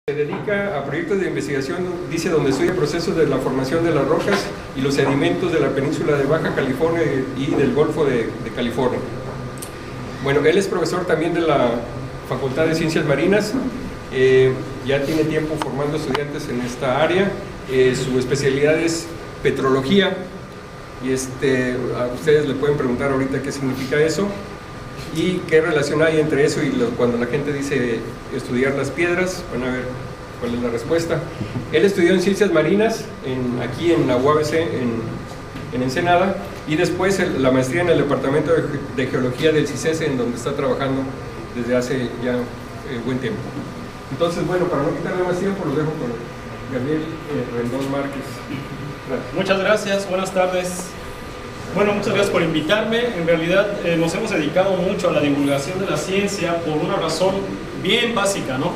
Se dedica a proyectos de investigación, dice, donde estudia procesos de la formación de las rocas y los sedimentos de la península de Baja California y del Golfo de California. Bueno, él es profesor también de la Facultad de Ciencias Marinas, ya tiene tiempo formando estudiantes en esta área, su especialidad es petrología, y a ustedes le pueden preguntar ahorita qué significa eso, y qué relación hay entre eso y cuando la gente dice estudiar las piedras. Van a ver cuál es la respuesta. Él estudió en Ciencias Marinas, aquí en la UABC, en Ensenada, y después la maestría en el Departamento de Geología del CICESE, en donde está trabajando desde hace ya buen tiempo. Entonces, bueno, para no quitarle más tiempo, los dejo con Gabriel Rendón Márquez. Gracias. Muchas gracias, buenas tardes. Bueno, muchas gracias por invitarme. En realidad nos hemos dedicado mucho a la divulgación de la ciencia por una razón bien básica, ¿no?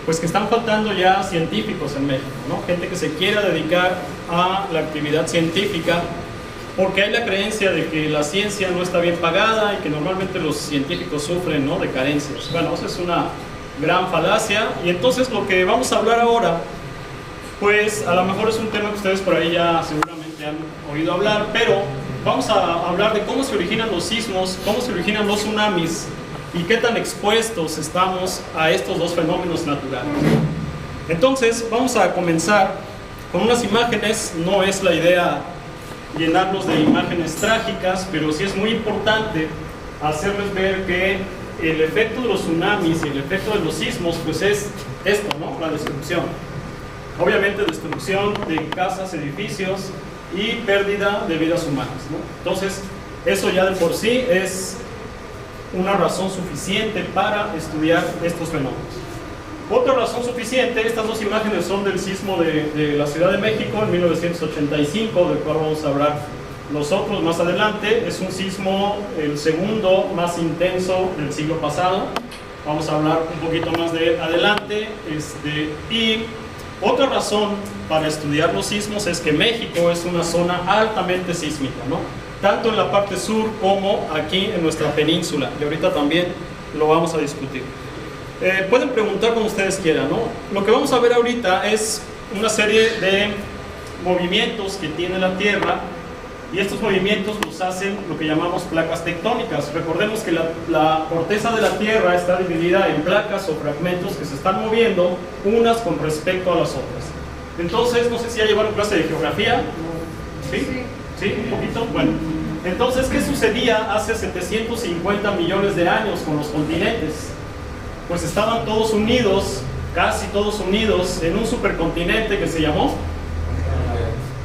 Pues que están faltando ya científicos en México, ¿no? Gente que se quiera dedicar a la actividad científica, porque hay la creencia de que la ciencia no está bien pagada y que normalmente los científicos sufren, ¿no?, de carencias. Bueno, eso es una gran falacia, y entonces lo que vamos a hablar ahora, pues a lo mejor es un tema que ustedes por ahí ya seguramente han oído hablar, pero vamos a hablar de cómo se originan los sismos, cómo se originan los tsunamis y qué tan expuestos estamos a estos dos fenómenos naturales. Entonces, vamos a comenzar con unas imágenes. No es la idea llenarlos de imágenes trágicas, pero sí es muy importante hacerles ver que el efecto de los tsunamis y el efecto de los sismos, pues es esto, ¿no? La destrucción. Obviamente destrucción de casas, edificios y pérdida de vidas humanas, ¿no? Entonces, eso ya de por sí es una razón suficiente para estudiar estos fenómenos. Otra razón suficiente, estas dos imágenes son del sismo de la Ciudad de México en 1985, del cual vamos a hablar nosotros más adelante. Es un sismo, el segundo más intenso del siglo pasado. Vamos a hablar un poquito más de adelante. Y otra razón para estudiar los sismos es que México es una zona altamente sísmica, ¿no? Tanto en la parte sur como aquí en nuestra península, y ahorita también lo vamos a discutir. Pueden preguntar como ustedes quieran, ¿no? Lo que vamos a ver ahorita es una serie de movimientos que tiene la Tierra, y estos movimientos los hacen lo que llamamos placas tectónicas. Recordemos que la corteza de la Tierra está dividida en placas o fragmentos que se están moviendo unas con respecto a las otras. Entonces, no sé si ya llevaron clase de geografía. ¿Sí? ¿Sí? ¿Un poquito? Bueno, entonces, ¿qué sucedía hace 750 millones de años con los continentes? Pues estaban todos unidos, casi todos unidos, en un supercontinente que se llamó...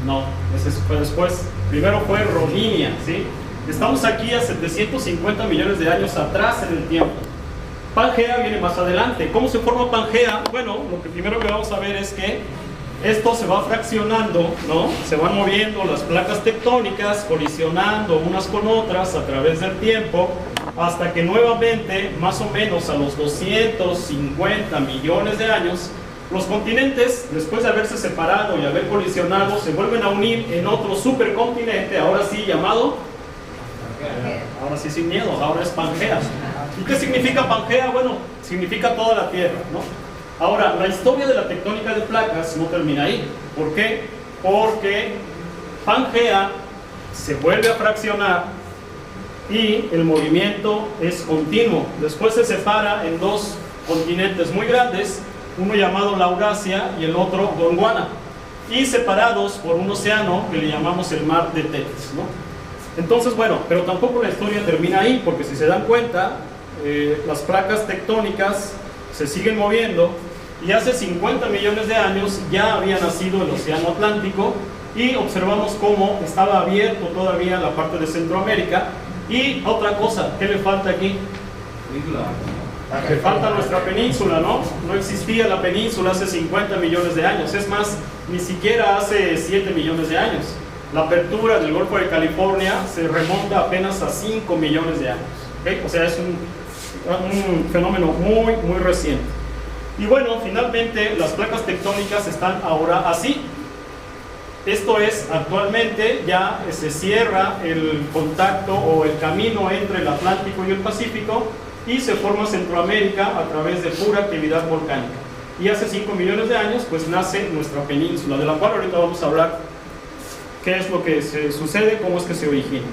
No, ese fue después. Primero fue Rodinia, ¿sí? Estamos aquí a 750 millones de años atrás en el tiempo. Pangea viene más adelante. ¿Cómo se forma Pangea? Bueno, lo que primero que vamos a ver es que esto se va fraccionando, ¿no? Se van moviendo las placas tectónicas, colisionando unas con otras a través del tiempo, hasta que nuevamente, más o menos a los 250 millones de años, los continentes, después de haberse separado y haber colisionado, se vuelven a unir en otro supercontinente, ahora sí llamado, ahora sí sin miedo, ahora es Pangea. ¿Y qué significa Pangea? Bueno, significa toda la Tierra, ¿no? Ahora, la historia de la tectónica de placas no termina ahí. ¿Por qué? Porque Pangea se vuelve a fraccionar y el movimiento es continuo. Después se separa en dos continentes muy grandes, uno llamado Laurasia y el otro Gondwana, y separados por un océano que le llamamos el Mar de Tétis, ¿no? Entonces, bueno, pero tampoco la historia termina ahí, porque si se dan cuenta, las placas tectónicas se siguen moviendo, y hace 50 millones de años ya había nacido el Océano Atlántico, y observamos cómo estaba abierto todavía la parte de Centroamérica. Y otra cosa, ¿qué le falta aquí? Le falta nuestra península, ¿no? No existía la península hace 50 millones de años, es más, ni siquiera hace 7 millones de años. La apertura del Golfo de California se remonta apenas a 5 millones de años, ¿okay? O sea, es un fenómeno muy, muy reciente. Y bueno, finalmente las placas tectónicas están ahora así. Esto es, actualmente ya se cierra el contacto o el camino entre el Atlántico y el Pacífico, y se forma Centroamérica a través de pura actividad volcánica. y hace 5 millones de años pues nace nuestra península, de la cual ahorita vamos a hablar qué es lo que sucede, cómo es que se origina.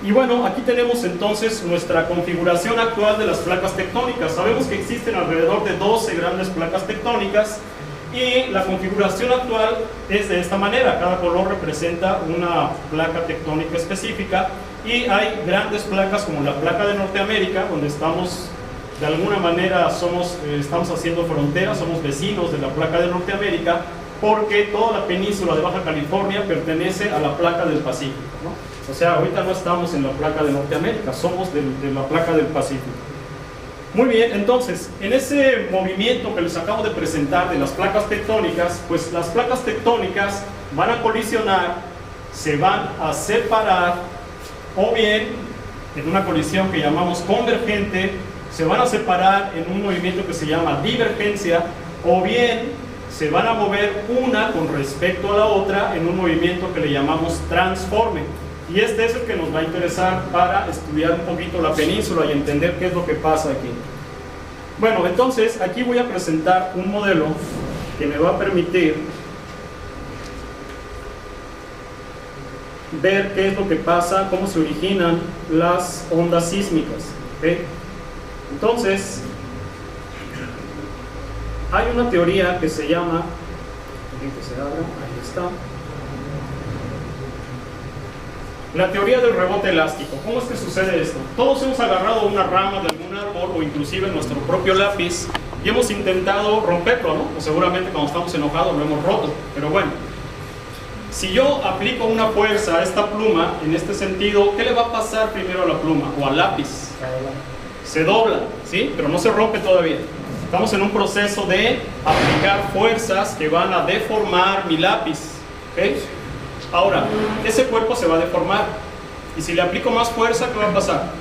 Y bueno, aquí tenemos entonces nuestra configuración actual de las placas tectónicas. Sabemos que existen alrededor de 12 grandes placas tectónicas y la configuración actual es de esta manera. Cada color representa una placa tectónica específica y hay grandes placas como la placa de Norteamérica, donde estamos de alguna manera estamos haciendo frontera, somos vecinos de la placa de Norteamérica, porque toda la península de Baja California pertenece a la placa del Pacífico, ¿no? O sea, ahorita no estamos en la placa de Norteamérica, somos de la placa del Pacífico. Muy bien, entonces, en ese movimiento que les acabo de presentar de las placas tectónicas, pues las placas tectónicas van a colisionar, se van a separar, o bien, en una colisión que llamamos convergente, se van a separar en un movimiento que se llama divergencia, o bien se van a mover una con respecto a la otra en un movimiento que le llamamos transforme. Y este es el que nos va a interesar para estudiar un poquito la península y entender qué es lo que pasa aquí. Bueno, entonces aquí voy a presentar un modelo que me va a permitir ver qué es lo que pasa, cómo se originan las ondas sísmicas, ¿okay? Entonces, hay una teoría que se llama, que se abra, ahí está, la teoría del rebote elástico. ¿Cómo es que sucede esto? Todos hemos agarrado una rama de algún árbol o inclusive nuestro propio lápiz y hemos intentado romperlo, ¿no? O seguramente cuando estamos enojados lo hemos roto, pero bueno. Si yo aplico una fuerza a esta pluma, en este sentido, ¿qué le va a pasar primero a la pluma o al lápiz? Se dobla, ¿sí? Pero no se rompe todavía. Estamos en un proceso de aplicar fuerzas que van a deformar mi lápiz, ¿ok? Ahora, ese cuerpo se va a deformar y si le aplico más fuerza, ¿qué va a pasar?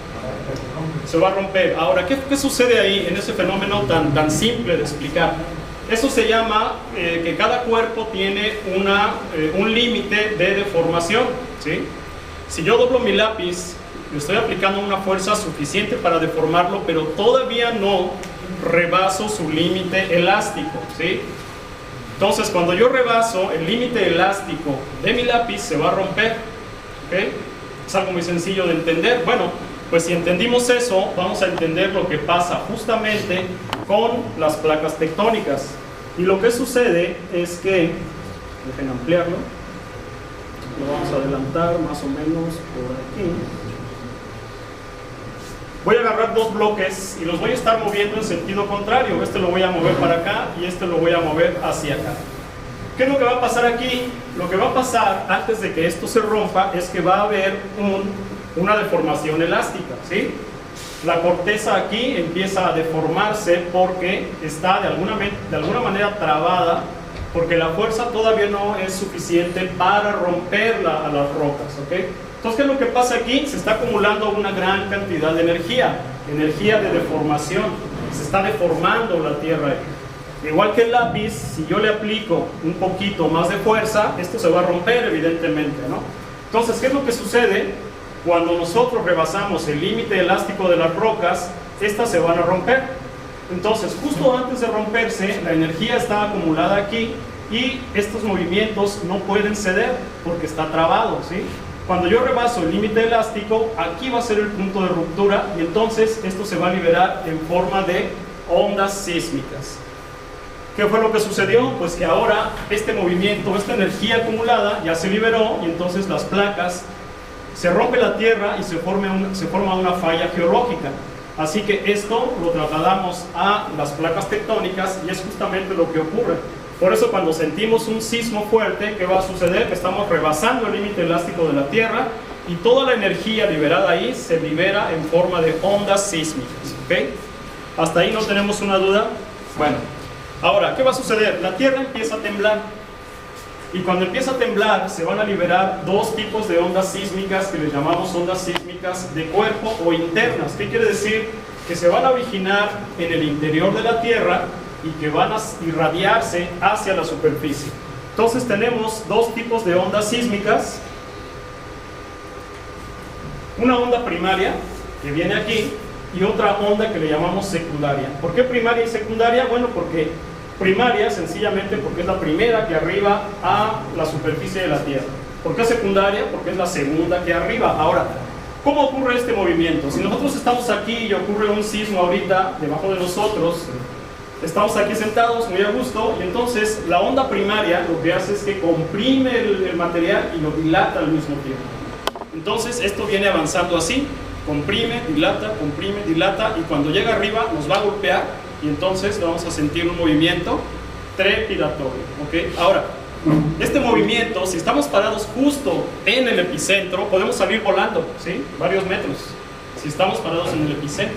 Se va a romper. Ahora, ¿qué sucede ahí en ese fenómeno tan simple de explicar? Eso se llama que cada cuerpo tiene un límite de deformación, ¿sí? Si yo doblo mi lápiz, le estoy aplicando una fuerza suficiente para deformarlo, pero todavía no rebaso su límite elástico, ¿sí? Entonces, cuando yo rebaso el límite elástico de mi lápiz, se va a romper, ¿ok? Es algo muy sencillo de entender. Bueno, pues si entendimos eso, vamos a entender lo que pasa justamente con las placas tectónicas. Y lo que sucede es que, dejen ampliarlo, lo vamos a adelantar más o menos por aquí. Voy a agarrar dos bloques y los voy a estar moviendo en sentido contrario. Este lo voy a mover para acá y este lo voy a mover hacia acá. ¿Qué es lo que va a pasar aquí? Lo que va a pasar antes de que esto se rompa es que va a haber una deformación elástica, ¿sí? La corteza aquí empieza a deformarse porque está de alguna manera trabada, porque la fuerza todavía no es suficiente para romperla a las rocas, ¿ok? Entonces, ¿qué es lo que pasa aquí? Se está acumulando una gran cantidad de energía de deformación. Se está deformando la tierra ahí. Igual que el lápiz, si yo le aplico un poquito más de fuerza, esto se va a romper evidentemente, ¿no? Entonces, ¿qué es lo que sucede? Cuando nosotros rebasamos el límite elástico de las rocas, estas se van a romper. Entonces, justo antes de romperse, la energía está acumulada aquí y estos movimientos no pueden ceder porque está trabado, ¿sí? Cuando yo rebaso el límite elástico, aquí va a ser el punto de ruptura y entonces esto se va a liberar en forma de ondas sísmicas. ¿Qué fue lo que sucedió? Pues que ahora este movimiento, esta energía acumulada ya se liberó y entonces las placas, se rompe la tierra y se forma una falla geológica. Así que esto lo trasladamos a las placas tectónicas y es justamente lo que ocurre. Por eso cuando sentimos un sismo fuerte, ¿qué va a suceder? Estamos rebasando el límite elástico de la tierra y toda la energía liberada ahí se libera en forma de ondas sísmicas, ¿ok? ¿Hasta ahí no tenemos una duda? Bueno, ahora, ¿qué va a suceder? La tierra empieza a temblar y cuando empieza a temblar se van a liberar dos tipos de ondas sísmicas que les llamamos ondas sísmicas de cuerpo o internas. ¿Qué quiere decir? Que se van a originar en el interior de la tierra y que van a irradiarse hacia la superficie. Entonces tenemos dos tipos de ondas sísmicas. Una onda primaria, que viene aquí, y otra onda que le llamamos secundaria. ¿Por qué primaria y secundaria? Bueno, porque Primaria, sencillamente porque es la primera que arriba a la superficie de la Tierra. ¿Por qué secundaria? Porque es la segunda que arriba. Ahora, ¿cómo ocurre este movimiento? Si nosotros estamos aquí y ocurre un sismo ahorita debajo de nosotros, estamos aquí sentados muy a gusto, y entonces la onda primaria lo que hace es que comprime el material y lo dilata al mismo tiempo. Entonces esto viene avanzando así, comprime, dilata, y cuando llega arriba nos va a golpear, y entonces vamos a sentir un movimiento trepidatorio, ¿ok? Ahora, este movimiento, si estamos parados justo en el epicentro, podemos salir volando, ¿sí? Varios metros, si estamos parados en el epicentro.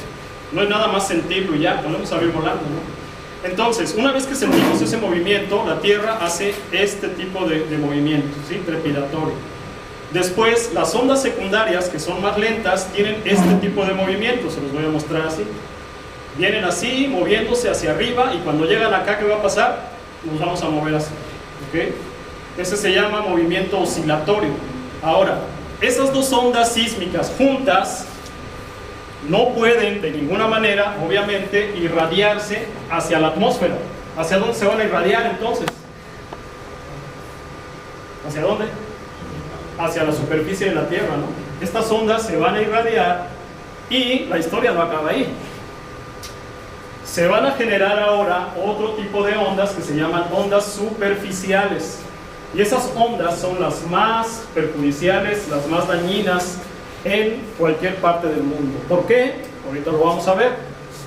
No es nada más sentirlo y ya, podemos salir volando, ¿no? Entonces, una vez que sentimos ese movimiento, la Tierra hace este tipo de movimiento, ¿sí? Trepidatorio. Después, las ondas secundarias, que son más lentas, tienen este tipo de movimiento, se los voy a mostrar así. Vienen así, moviéndose hacia arriba, y cuando llegan acá, ¿qué va a pasar? Nos vamos a mover así, ¿ok? Ese se llama movimiento oscilatorio. Ahora, esas dos ondas sísmicas juntas no pueden de ninguna manera, obviamente, irradiarse hacia la atmósfera. ¿Hacia dónde se van a irradiar entonces? ¿Hacia dónde? Hacia la superficie de la Tierra, ¿no? Estas ondas se van a irradiar y la historia no acaba ahí. Se van a generar ahora otro tipo de ondas que se llaman ondas superficiales. Y esas ondas son las más perjudiciales, las más dañinas en cualquier parte del mundo. ¿Por qué? Ahorita lo vamos a ver.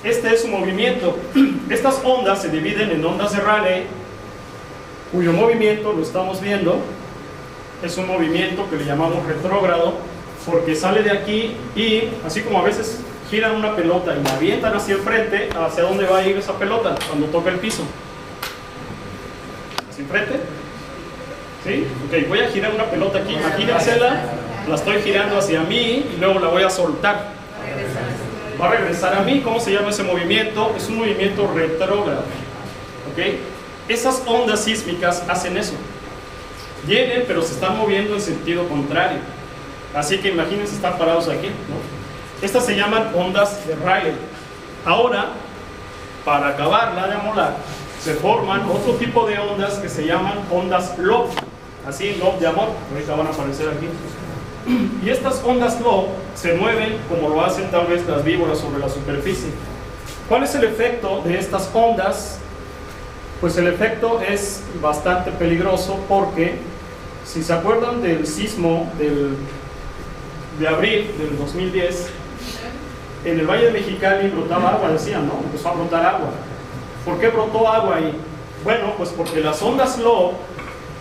Este es su movimiento. Estas ondas se dividen en ondas de Rayleigh, cuyo movimiento lo estamos viendo. Es un movimiento que le llamamos retrógrado, porque sale de aquí y, así como a veces giran una pelota y la avientan hacia el frente, ¿hacia dónde va a ir esa pelota cuando toca el piso? ¿Hacia el frente? ¿Sí? Ok, voy a girar una pelota aquí, imagínensela, la estoy girando hacia mí y luego la voy a soltar. Va a regresar a mí. ¿Cómo se llama ese movimiento? Es un movimiento retrógrado. ¿Ok? Esas ondas sísmicas hacen eso. Vienen, pero se están moviendo en sentido contrario. Así que imagínense estar parados aquí, ¿no? Estas se llaman ondas de Rayleigh. Ahora, para acabarla de amolar, se forman otro tipo de ondas que se llaman ondas Love. Así, Love de amor. Ahorita van a aparecer aquí. Y estas ondas Love se mueven como lo hacen tal vez las víboras sobre la superficie. ¿Cuál es el efecto de estas ondas? Pues el efecto es bastante peligroso porque, si se acuerdan del sismo de abril del 2010, en el Valle de Mexicali brotaba agua, decían, ¿no? Empezó a brotar agua. ¿Por qué brotó agua ahí? Bueno, pues porque las ondas Love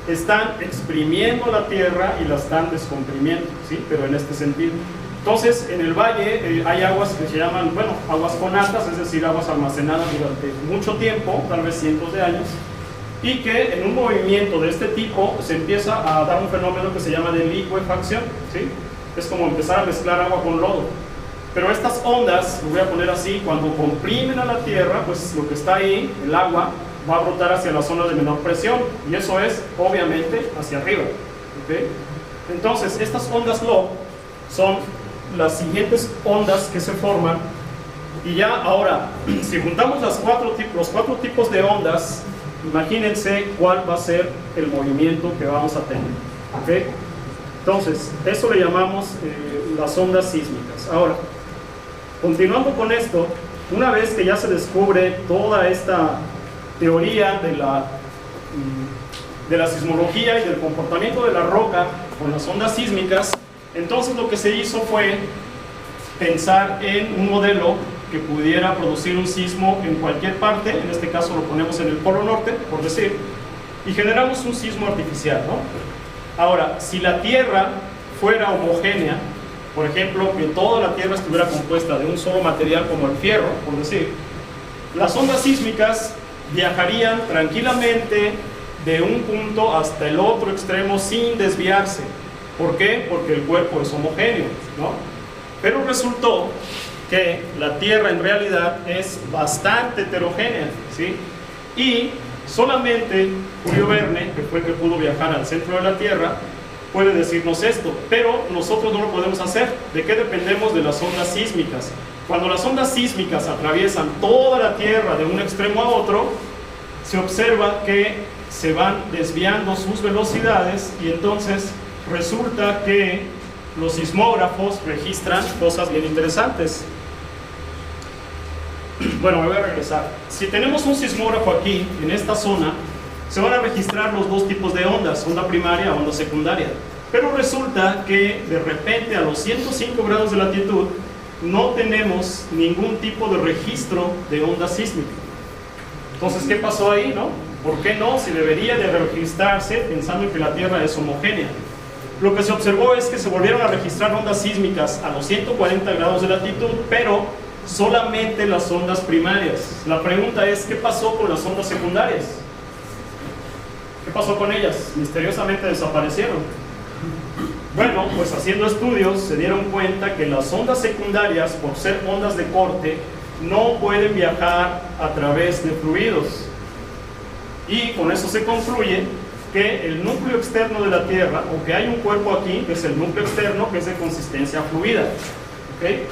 están exprimiendo la Tierra y la están descomprimiendo, ¿sí? Pero en este sentido. Entonces, en el valle hay aguas que se llaman, bueno, aguas conatas, es decir, aguas almacenadas durante mucho tiempo, tal vez cientos de años, y que en un movimiento de este tipo se empieza a dar un fenómeno que se llama de licuefacción, ¿sí? Es como empezar a mezclar agua con lodo. Pero estas ondas, lo voy a poner así, cuando comprimen a la Tierra, pues lo que está ahí, el agua, va a brotar hacia las zonas de menor presión, y eso es, obviamente, hacia arriba, ¿okay? Entonces, estas ondas Love son las siguientes ondas que se forman, y ya ahora, si juntamos los cuatro tipos de ondas, imagínense cuál va a ser el movimiento que vamos a tener, ¿okay? Entonces, eso le llamamos las ondas sísmicas. Ahora, continuando con esto, una vez que ya se descubre toda esta teoría de la sismología y del comportamiento de la roca con las ondas sísmicas, entonces lo que se hizo fue pensar en un modelo que pudiera producir un sismo en cualquier parte. En este caso lo ponemos en el Polo Norte, por decir, y generamos un sismo artificial, ¿no? Ahora, si la Tierra fuera homogénea, por ejemplo, que toda la Tierra estuviera compuesta de un solo material como el fierro, por decir, las ondas sísmicas viajarían tranquilamente de un punto hasta el otro extremo sin desviarse. ¿Por qué? Porque el cuerpo es homogéneo, ¿no? Pero resultó que la Tierra en realidad es bastante heterogénea, ¿sí? Y solamente Julio Verne, que fue el que pudo viajar al centro de la Tierra, puede decirnos esto, pero nosotros no lo podemos hacer. ¿De qué dependemos? De las ondas sísmicas. Cuando las ondas sísmicas atraviesan toda la Tierra de un extremo a otro, se observa que se van desviando sus velocidades y entonces resulta que los sismógrafos registran cosas bien interesantes. Bueno, me voy a regresar. Si tenemos un sismógrafo aquí, en esta zona, se van a registrar los dos tipos de ondas, onda primaria, onda secundaria. Pero resulta que de repente a los 105 grados de latitud no tenemos ningún tipo de registro de onda sísmica. Entonces, ¿qué pasó ahí, no? ¿Por qué no? Si debería de registrarse pensando en que la Tierra es homogénea. Lo que se observó es que se volvieron a registrar ondas sísmicas a los 140 grados de latitud, pero solamente las ondas primarias. La pregunta es, ¿qué pasó con las ondas secundarias? ¿Qué pasó con ellas? Misteriosamente desaparecieron. Bueno, pues haciendo estudios se dieron cuenta que las ondas secundarias, por ser ondas de corte, no pueden viajar a través de fluidos. Y con eso se concluye que el núcleo externo de la Tierra, o que hay un cuerpo aquí, que es el núcleo externo, que es de consistencia fluida. ¿Okay?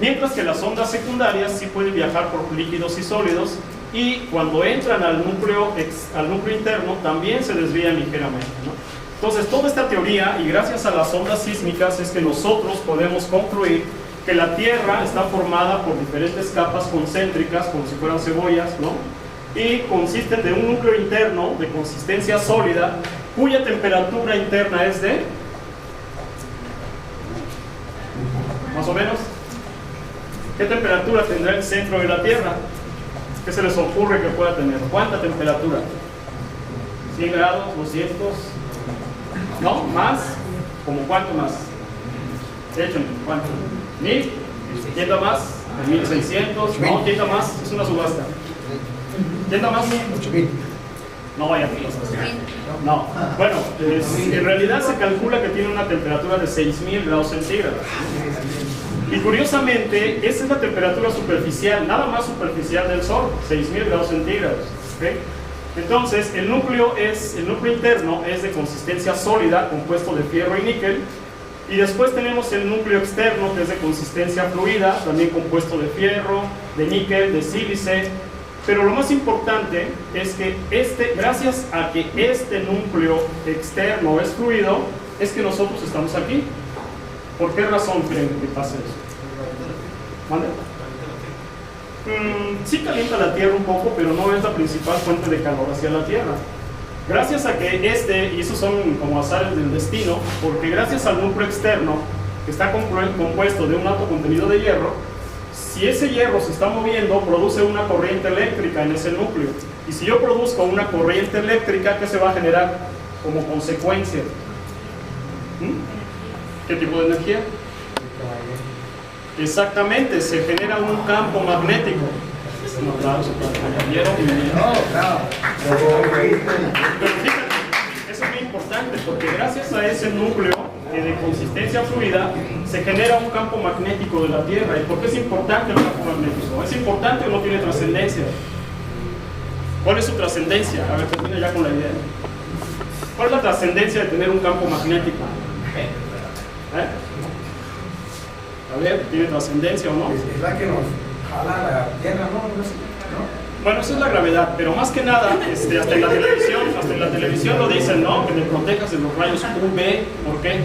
Mientras que las ondas secundarias sí pueden viajar por líquidos y sólidos, y cuando entran al núcleo interno también se desvían ligeramente, ¿no? Entonces, toda esta teoría, y gracias a las ondas sísmicas, es que nosotros podemos concluir que la Tierra está formada por diferentes capas concéntricas, como si fueran cebollas, ¿no? Y consisten de un núcleo interno de consistencia sólida, cuya temperatura interna es de... ¿Más o menos? ¿Qué temperatura tendrá el centro de la Tierra? ¿Qué se les ocurre que pueda tener? ¿Cuánta temperatura? ¿100 grados? ¿200? ¿No? ¿Más? ¿Cómo cuánto más? Échenme, ¿cuánto? ¿1000? ¿Quién da más? ¿1600? No, ¿quién da más? Es una subasta. ¿Quién da más? 8000. No vaya a no. Bueno, en realidad se calcula que tiene una temperatura de 6000 grados centígrados. Y curiosamente, esa es la temperatura superficial, nada más superficial del Sol, 6000 grados centígrados. ¿Okay? Entonces, el núcleo interno es de consistencia sólida, compuesto de fierro y níquel. Y después tenemos el núcleo externo, que es de consistencia fluida, también compuesto de fierro, de níquel, de sílice. Pero lo más importante es que gracias a que este núcleo externo es fluido, es que nosotros estamos aquí. ¿Por qué razón creen que pasa eso? ¿Vale? Sí calienta la Tierra un poco, pero no es la principal fuente de calor hacia la Tierra. Gracias a que y esos son como azares del destino, porque gracias al núcleo externo, que está compuesto de un alto contenido de hierro, si ese hierro se está moviendo, produce una corriente eléctrica en ese núcleo. Y si yo produzco una corriente eléctrica, ¿qué se va a generar como consecuencia? ¿Qué tipo de energía? Exactamente, se genera un campo magnético. Un aplauso para el compañero. Pero fíjate, eso es muy importante, porque gracias a ese núcleo de consistencia fluida se genera un campo magnético de la Tierra. ¿Y por qué es importante el campo magnético? ¿Es importante o no tiene trascendencia? ¿Cuál es su trascendencia? A ver, termina ya con la idea. ¿Cuál es la trascendencia de tener un campo magnético? A ver, ¿tiene trascendencia o no? Es la que nos jala la Tierra, ¿no? Bueno, eso es la gravedad, pero más que nada, hasta en la televisión lo dicen, ¿no? Que te protejas de los rayos UV. ¿Por qué?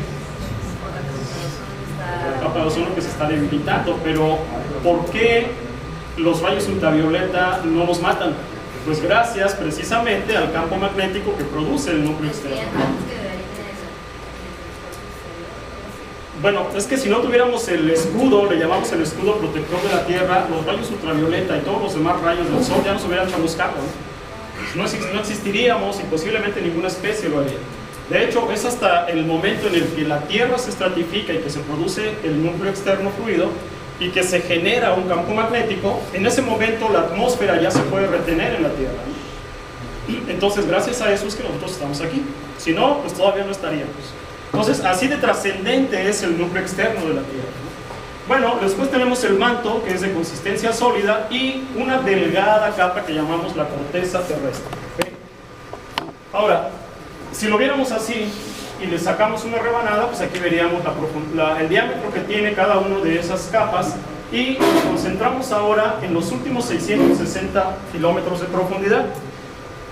La capa de ozono que se está debilitando, pero ¿por qué los rayos ultravioleta no nos matan? Pues gracias precisamente al campo magnético que produce el núcleo externo. Bueno, es que si no tuviéramos el escudo, le llamamos el escudo protector de la Tierra, los rayos ultravioleta y todos los demás rayos del Sol ya nos hubieran echado los cabos. No existiríamos y posiblemente ninguna especie lo haría. De hecho, es hasta el momento en el que la Tierra se estratifica y que se produce el núcleo externo fluido y que se genera un campo magnético, en ese momento la atmósfera ya se puede retener en la Tierra. Entonces, gracias a eso es que nosotros estamos aquí. Si no, pues todavía no estaríamos. Entonces, así de trascendente es el núcleo externo de la Tierra. Bueno, después tenemos el manto, que es de consistencia sólida, y una delgada capa que llamamos la corteza terrestre. ¿Okay? Ahora, si lo viéramos así y le sacamos una rebanada, pues aquí veríamos el diámetro que tiene cada una de esas capas, y nos concentramos ahora en los últimos 660 kilómetros de profundidad.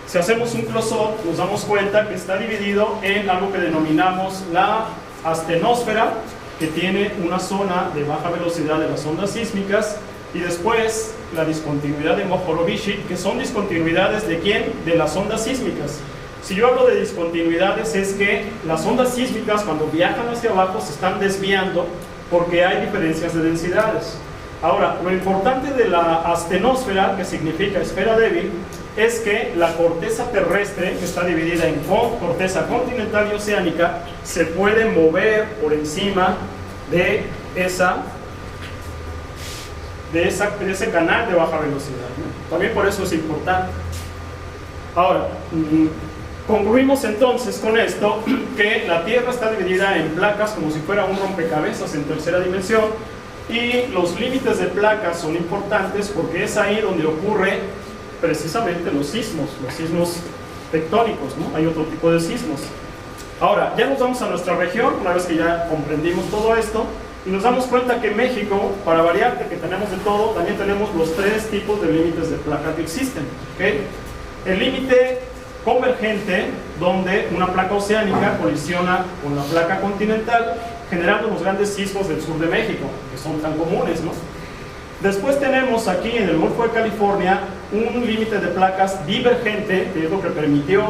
Si hacemos un close-up, nos damos cuenta que está dividido en algo que denominamos la astenosfera, que tiene una zona de baja velocidad de las ondas sísmicas, y después la discontinuidad de Mohorovičić, que son discontinuidades ¿de quién? De las ondas sísmicas. Si yo hablo de discontinuidades, es que las ondas sísmicas, cuando viajan hacia abajo, se están desviando porque hay diferencias de densidades. Ahora, lo importante de la astenosfera, que significa esfera débil, es que la corteza terrestre, que está dividida en corteza continental y oceánica, se puede mover por encima de ese canal de baja velocidad, ¿no? También por eso es importante. Ahora, concluimos entonces con esto, que la Tierra está dividida en placas como si fuera un rompecabezas en tercera dimensión, y los límites de placas son importantes porque es ahí donde ocurre precisamente los sismos tectónicos, ¿no? Hay otro tipo de sismos. Ahora, ya nos vamos a nuestra región, una vez que ya comprendimos todo esto, y nos damos cuenta que México, para variar de que tenemos de todo, también tenemos los 3 tipos de límites de placa que existen, ¿okay? El límite convergente, donde una placa oceánica colisiona con la placa continental, generando los grandes sismos del sur de México, que son tan comunes, ¿no? Después tenemos aquí en el Golfo de California un límite de placas divergente, que es lo que permitió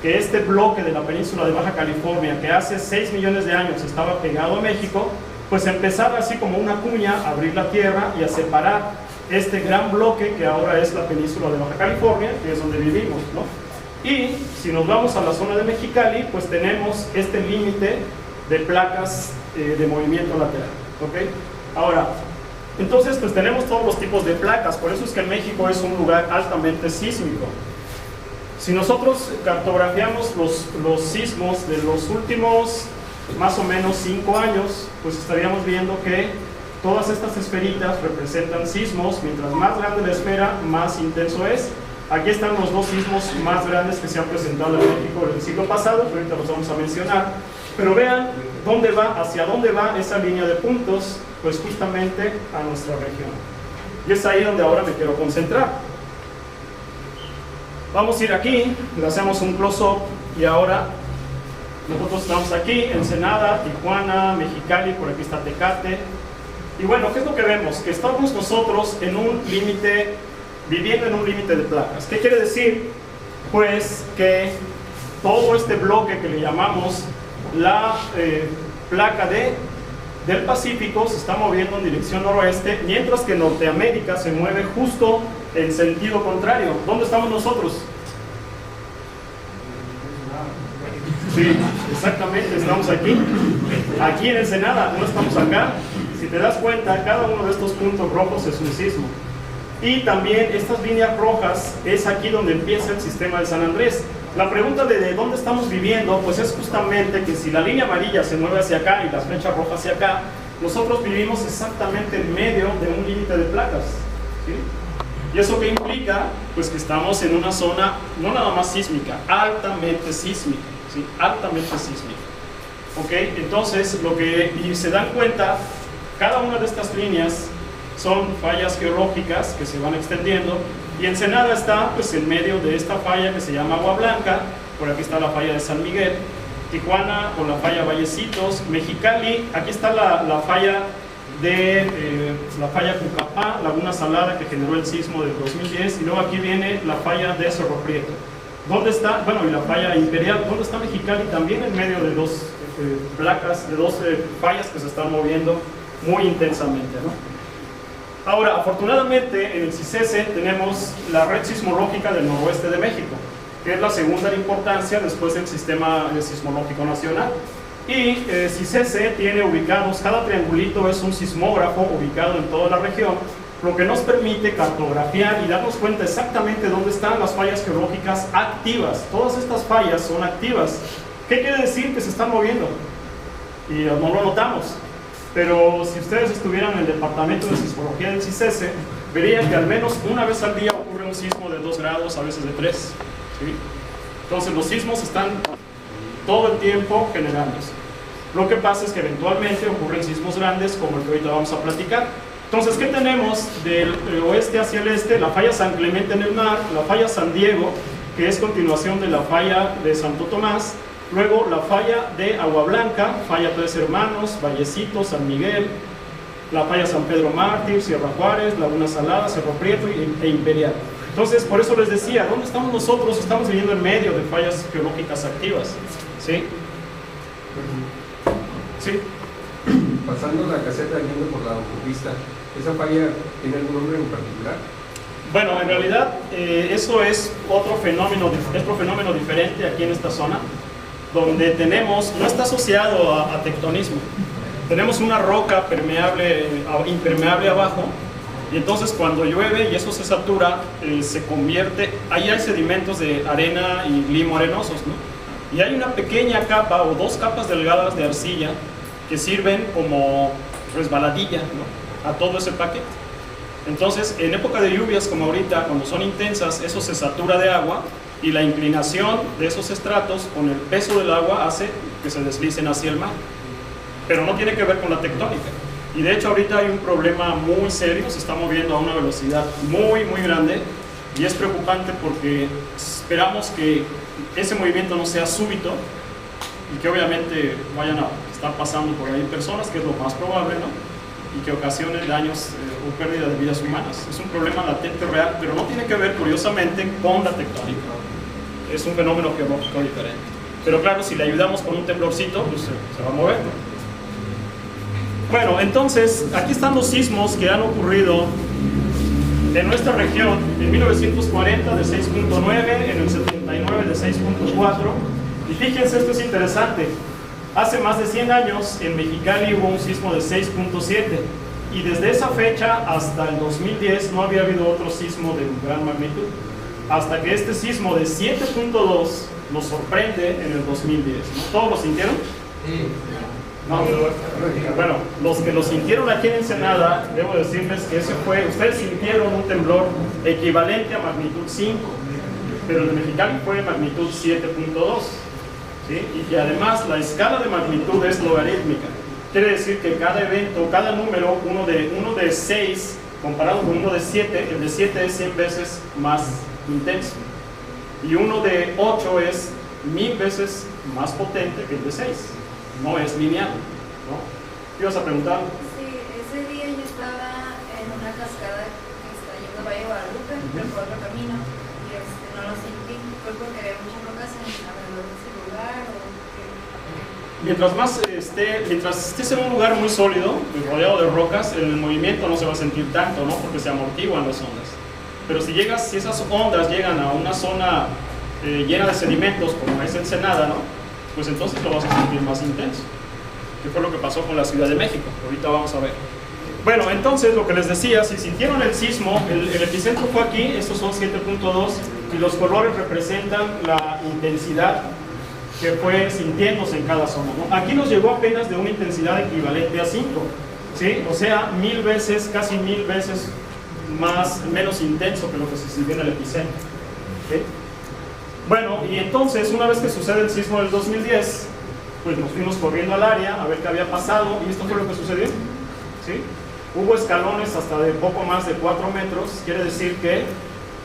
que este bloque de la península de Baja California, que hace 6 millones de años estaba pegado a México, pues empezara así como una cuña a abrir la tierra y a separar este gran bloque que ahora es la península de Baja California, que es donde vivimos, ¿no? Y si nos vamos a la zona de Mexicali, pues tenemos este límite de placas de movimiento lateral, ¿ok? Ahora, entonces pues tenemos todos los tipos de placas, por eso es que México es un lugar altamente sísmico. Si nosotros cartografiamos los sismos de los últimos más o menos 5 años, pues estaríamos viendo que todas estas esferitas representan sismos. Mientras más grande la esfera, más intenso es. Aquí están los 2 sismos más grandes que se han presentado en México en el siglo pasado, que ahorita los vamos a mencionar. Pero vean dónde va, hacia dónde va esa línea de puntos, pues justamente a nuestra región. Y es ahí donde ahora me quiero concentrar. Vamos a ir aquí, le hacemos un close-up y ahora nosotros estamos aquí, Ensenada, Tijuana, Mexicali, por aquí está Tecate. Y bueno, ¿qué es lo que vemos? Que estamos nosotros en un límite, viviendo en un límite de placas. ¿Qué quiere decir? Pues que todo este bloque que le llamamos la placa del Pacífico se está moviendo en dirección noroeste, mientras que Norteamérica se mueve justo en sentido contrario. ¿Dónde estamos nosotros? Sí, exactamente, estamos aquí en Ensenada, no estamos acá. Si te das cuenta, cada uno de estos puntos rojos es un sismo. Y también estas líneas rojas es aquí donde empieza el sistema de San Andrés. La pregunta de dónde estamos viviendo, pues es justamente que si la línea amarilla se mueve hacia acá y las flechas rojas hacia acá, nosotros vivimos exactamente en medio de un límite de placas, ¿sí? ¿Y eso qué implica? Pues que estamos en una zona no nada más sísmica, altamente sísmica, ¿sí? Altamente sísmica. ¿Ok? Entonces, y se dan cuenta, cada una de estas líneas son fallas geológicas que se van extendiendo, y Ensenada está pues en medio de esta falla que se llama Agua Blanca. Por aquí está la falla de San Miguel, Tijuana con la falla Vallecitos, Mexicali, aquí está la falla la falla Cucapá, Laguna Salada, que generó el sismo del 2010, y luego aquí viene la falla de Cerro Prieto. ¿Dónde está? Bueno, y la falla Imperial. ¿Dónde está Mexicali? También en medio de 2 placas, de 2 fallas que se están moviendo muy intensamente, ¿no? Ahora, afortunadamente en el CICESE tenemos la red sismológica del noroeste de México, que es la segunda de importancia después del sistema sismológico nacional. Y CICESE tiene ubicados, cada triangulito es un sismógrafo ubicado en toda la región, lo que nos permite cartografiar y darnos cuenta exactamente dónde están las fallas geológicas activas. Todas estas fallas son activas. ¿Qué quiere decir? Que se están moviendo y no lo notamos. Pero si ustedes estuvieran en el departamento de sismología del CICESE, verían que al menos una vez al día ocurre un sismo de 2 grados, a veces de 3, ¿sí? Entonces los sismos están todo el tiempo generándose. Lo que pasa es que eventualmente ocurren sismos grandes, como el que ahorita vamos a platicar. Entonces, ¿qué tenemos del oeste hacia el este? La falla San Clemente en el mar, la falla San Diego, que es continuación de la falla de Santo Tomás. Luego la falla de Agua Blanca, falla Tres Hermanos, Vallecito, San Miguel, la falla San Pedro Mártir, Sierra Juárez, Laguna Salada, Cerro Prieto e Imperial. Entonces, por eso les decía, ¿dónde estamos nosotros? Estamos viviendo en medio de fallas geológicas activas, ¿sí? Sí. Pasando la caseta yendo por la autopista, ¿esa falla tiene algún nombre en particular? Bueno, en realidad eso es otro fenómeno diferente aquí en esta zona, donde tenemos, no está asociado a tectonismo, tenemos una roca impermeable abajo, y entonces cuando llueve y eso se satura, se convierte, ahí hay sedimentos de arena y limo arenosos, ¿no? Y hay una pequeña capa o dos capas delgadas de arcilla que sirven como resbaladilla, ¿no?, a todo ese paquete. Entonces, en época de lluvias como ahorita, cuando son intensas, eso se satura de agua y la inclinación de esos estratos con el peso del agua hace que se deslicen hacia el mar. Pero no tiene que ver con la tectónica. Y de hecho ahorita hay un problema muy serio, se está moviendo a una velocidad muy grande y es preocupante porque esperamos que ese movimiento no sea súbito y que obviamente vayan a estar pasando por ahí personas, que es lo más probable, ¿no?, y que ocasione daños o pérdida de vidas humanas. Es un problema latente real, pero no tiene que ver, curiosamente, con la tectónica. Es un fenómeno geológico diferente. Pero claro, si le ayudamos con un temblorcito, pues se va a mover, ¿no? Bueno, entonces, aquí están los sismos que han ocurrido en nuestra región. En 1940 de 6.9, en el 79 de 6.4. Y fíjense, esto es interesante. Hace más de 100 años en Mexicali hubo un sismo de 6.7 y desde esa fecha hasta el 2010 no había habido otro sismo de gran magnitud, hasta que este sismo de 7.2 nos sorprende en el 2010, ¿no? ¿Todos lo sintieron? Sí. No. Bueno, los que lo sintieron aquí en Ensenada, debo decirles que ese fue, ustedes sintieron un temblor equivalente a magnitud 5, pero el de Mexicali fue magnitud 7.2. ¿Sí? Y que además la escala de magnitud es logarítmica. Quiere decir que cada evento, cada número, uno de 6 comparado con uno de 7, el de 7 es 100 veces más intenso. Y uno de 8 es 1000 veces más potente que el de 6. No es lineal, ¿no? ¿Qué ibas a preguntar? Sí, ese día yo estaba en una cascada que está yendo a Valle Guadalupe, por otro camino, y no lo sentí. Fue porque había muchas rocas alrededor de ese lugar. Mientras estés en un lugar muy sólido, rodeado de rocas, el movimiento no se va a sentir tanto, ¿no?, porque se amortiguan las ondas. Pero si esas ondas llegan a una zona llena de sedimentos, como es Ensenada, ¿no?, pues entonces lo vas a sentir más intenso. Que fue lo que pasó con la Ciudad de México. Ahorita vamos a ver. Bueno, entonces lo que les decía, si sintieron el sismo, el epicentro fue aquí, estos son 7.2, y los colores representan la intensidad que fue sintiéndose en cada zona, ¿no? Aquí nos llegó apenas de una intensidad equivalente a 5, ¿sí? O sea, 1000 veces, casi 1000 veces menos intenso que lo que se sintió en el epicentro, ¿sí? Bueno, y entonces, una vez que sucede el sismo del 2010, pues nos fuimos corriendo al área a ver qué había pasado, y esto fue lo que sucedió, ¿sí? Hubo escalones hasta de poco más de 4 metros, quiere decir que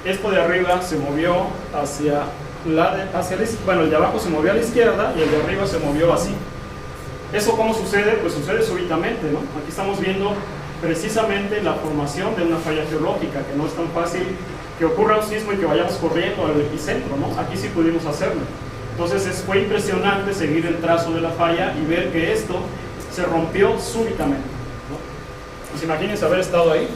esto de arriba se movió hacia el de abajo se movió a la izquierda y el de arriba se movió así. ¿Eso cómo sucede? Pues sucede súbitamente, ¿no? Aquí estamos viendo precisamente la formación de una falla geológica, que no es tan fácil que ocurra un sismo y que vayamos corriendo al epicentro, ¿no? Aquí sí pudimos hacerlo. Entonces fue impresionante seguir el trazo de la falla y ver que esto se rompió súbitamente, ¿no? Pues imagínense haber estado ahí.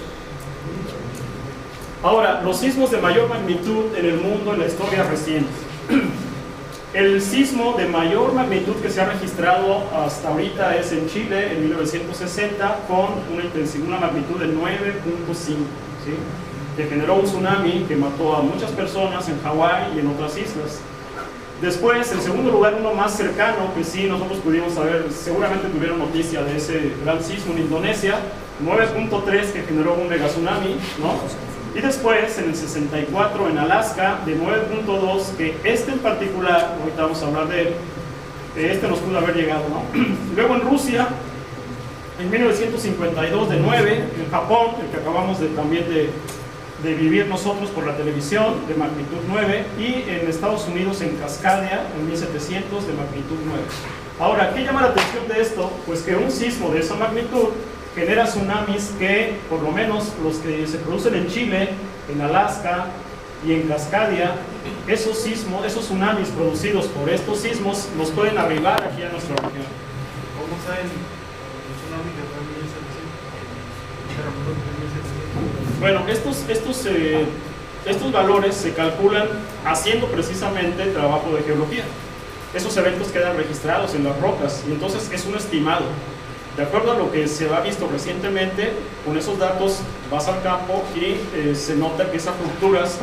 Ahora, los sismos de mayor magnitud en el mundo en la historia reciente. El sismo de mayor magnitud que se ha registrado hasta ahorita es en Chile en 1960 con una magnitud de 9.5, ¿sí?, que generó un tsunami que mató a muchas personas en Hawái y en otras islas. Después, en segundo lugar, uno más cercano, que sí nosotros pudimos saber, seguramente tuvieron noticia de ese gran sismo en Indonesia, 9.3, que generó un mega tsunami, ¿no? Y después, en el 64, en Alaska, de 9.2, que este en particular, ahorita vamos a hablar de él, este nos pudo haber llegado, ¿no? Luego en Rusia, en 1952, de 9, en Japón, el que acabamos también de vivir nosotros por la televisión, de magnitud 9, y en Estados Unidos, en Cascadia, en 1700, de magnitud 9. Ahora, ¿qué llama la atención de esto? Pues que un sismo de esa magnitud genera tsunamis que, por lo menos los que se producen en Chile, en Alaska y en Cascadia, esos tsunamis producidos por estos sismos nos pueden arribar aquí a nuestra región. ¿Cómo saben el tsunami que fue en 1700? Bueno, estos valores se calculan haciendo precisamente trabajo de geología. Esos eventos quedan registrados en las rocas y entonces es un estimado. De acuerdo a lo que se ha visto recientemente, con esos datos vas al campo y se nota que esas rupturas,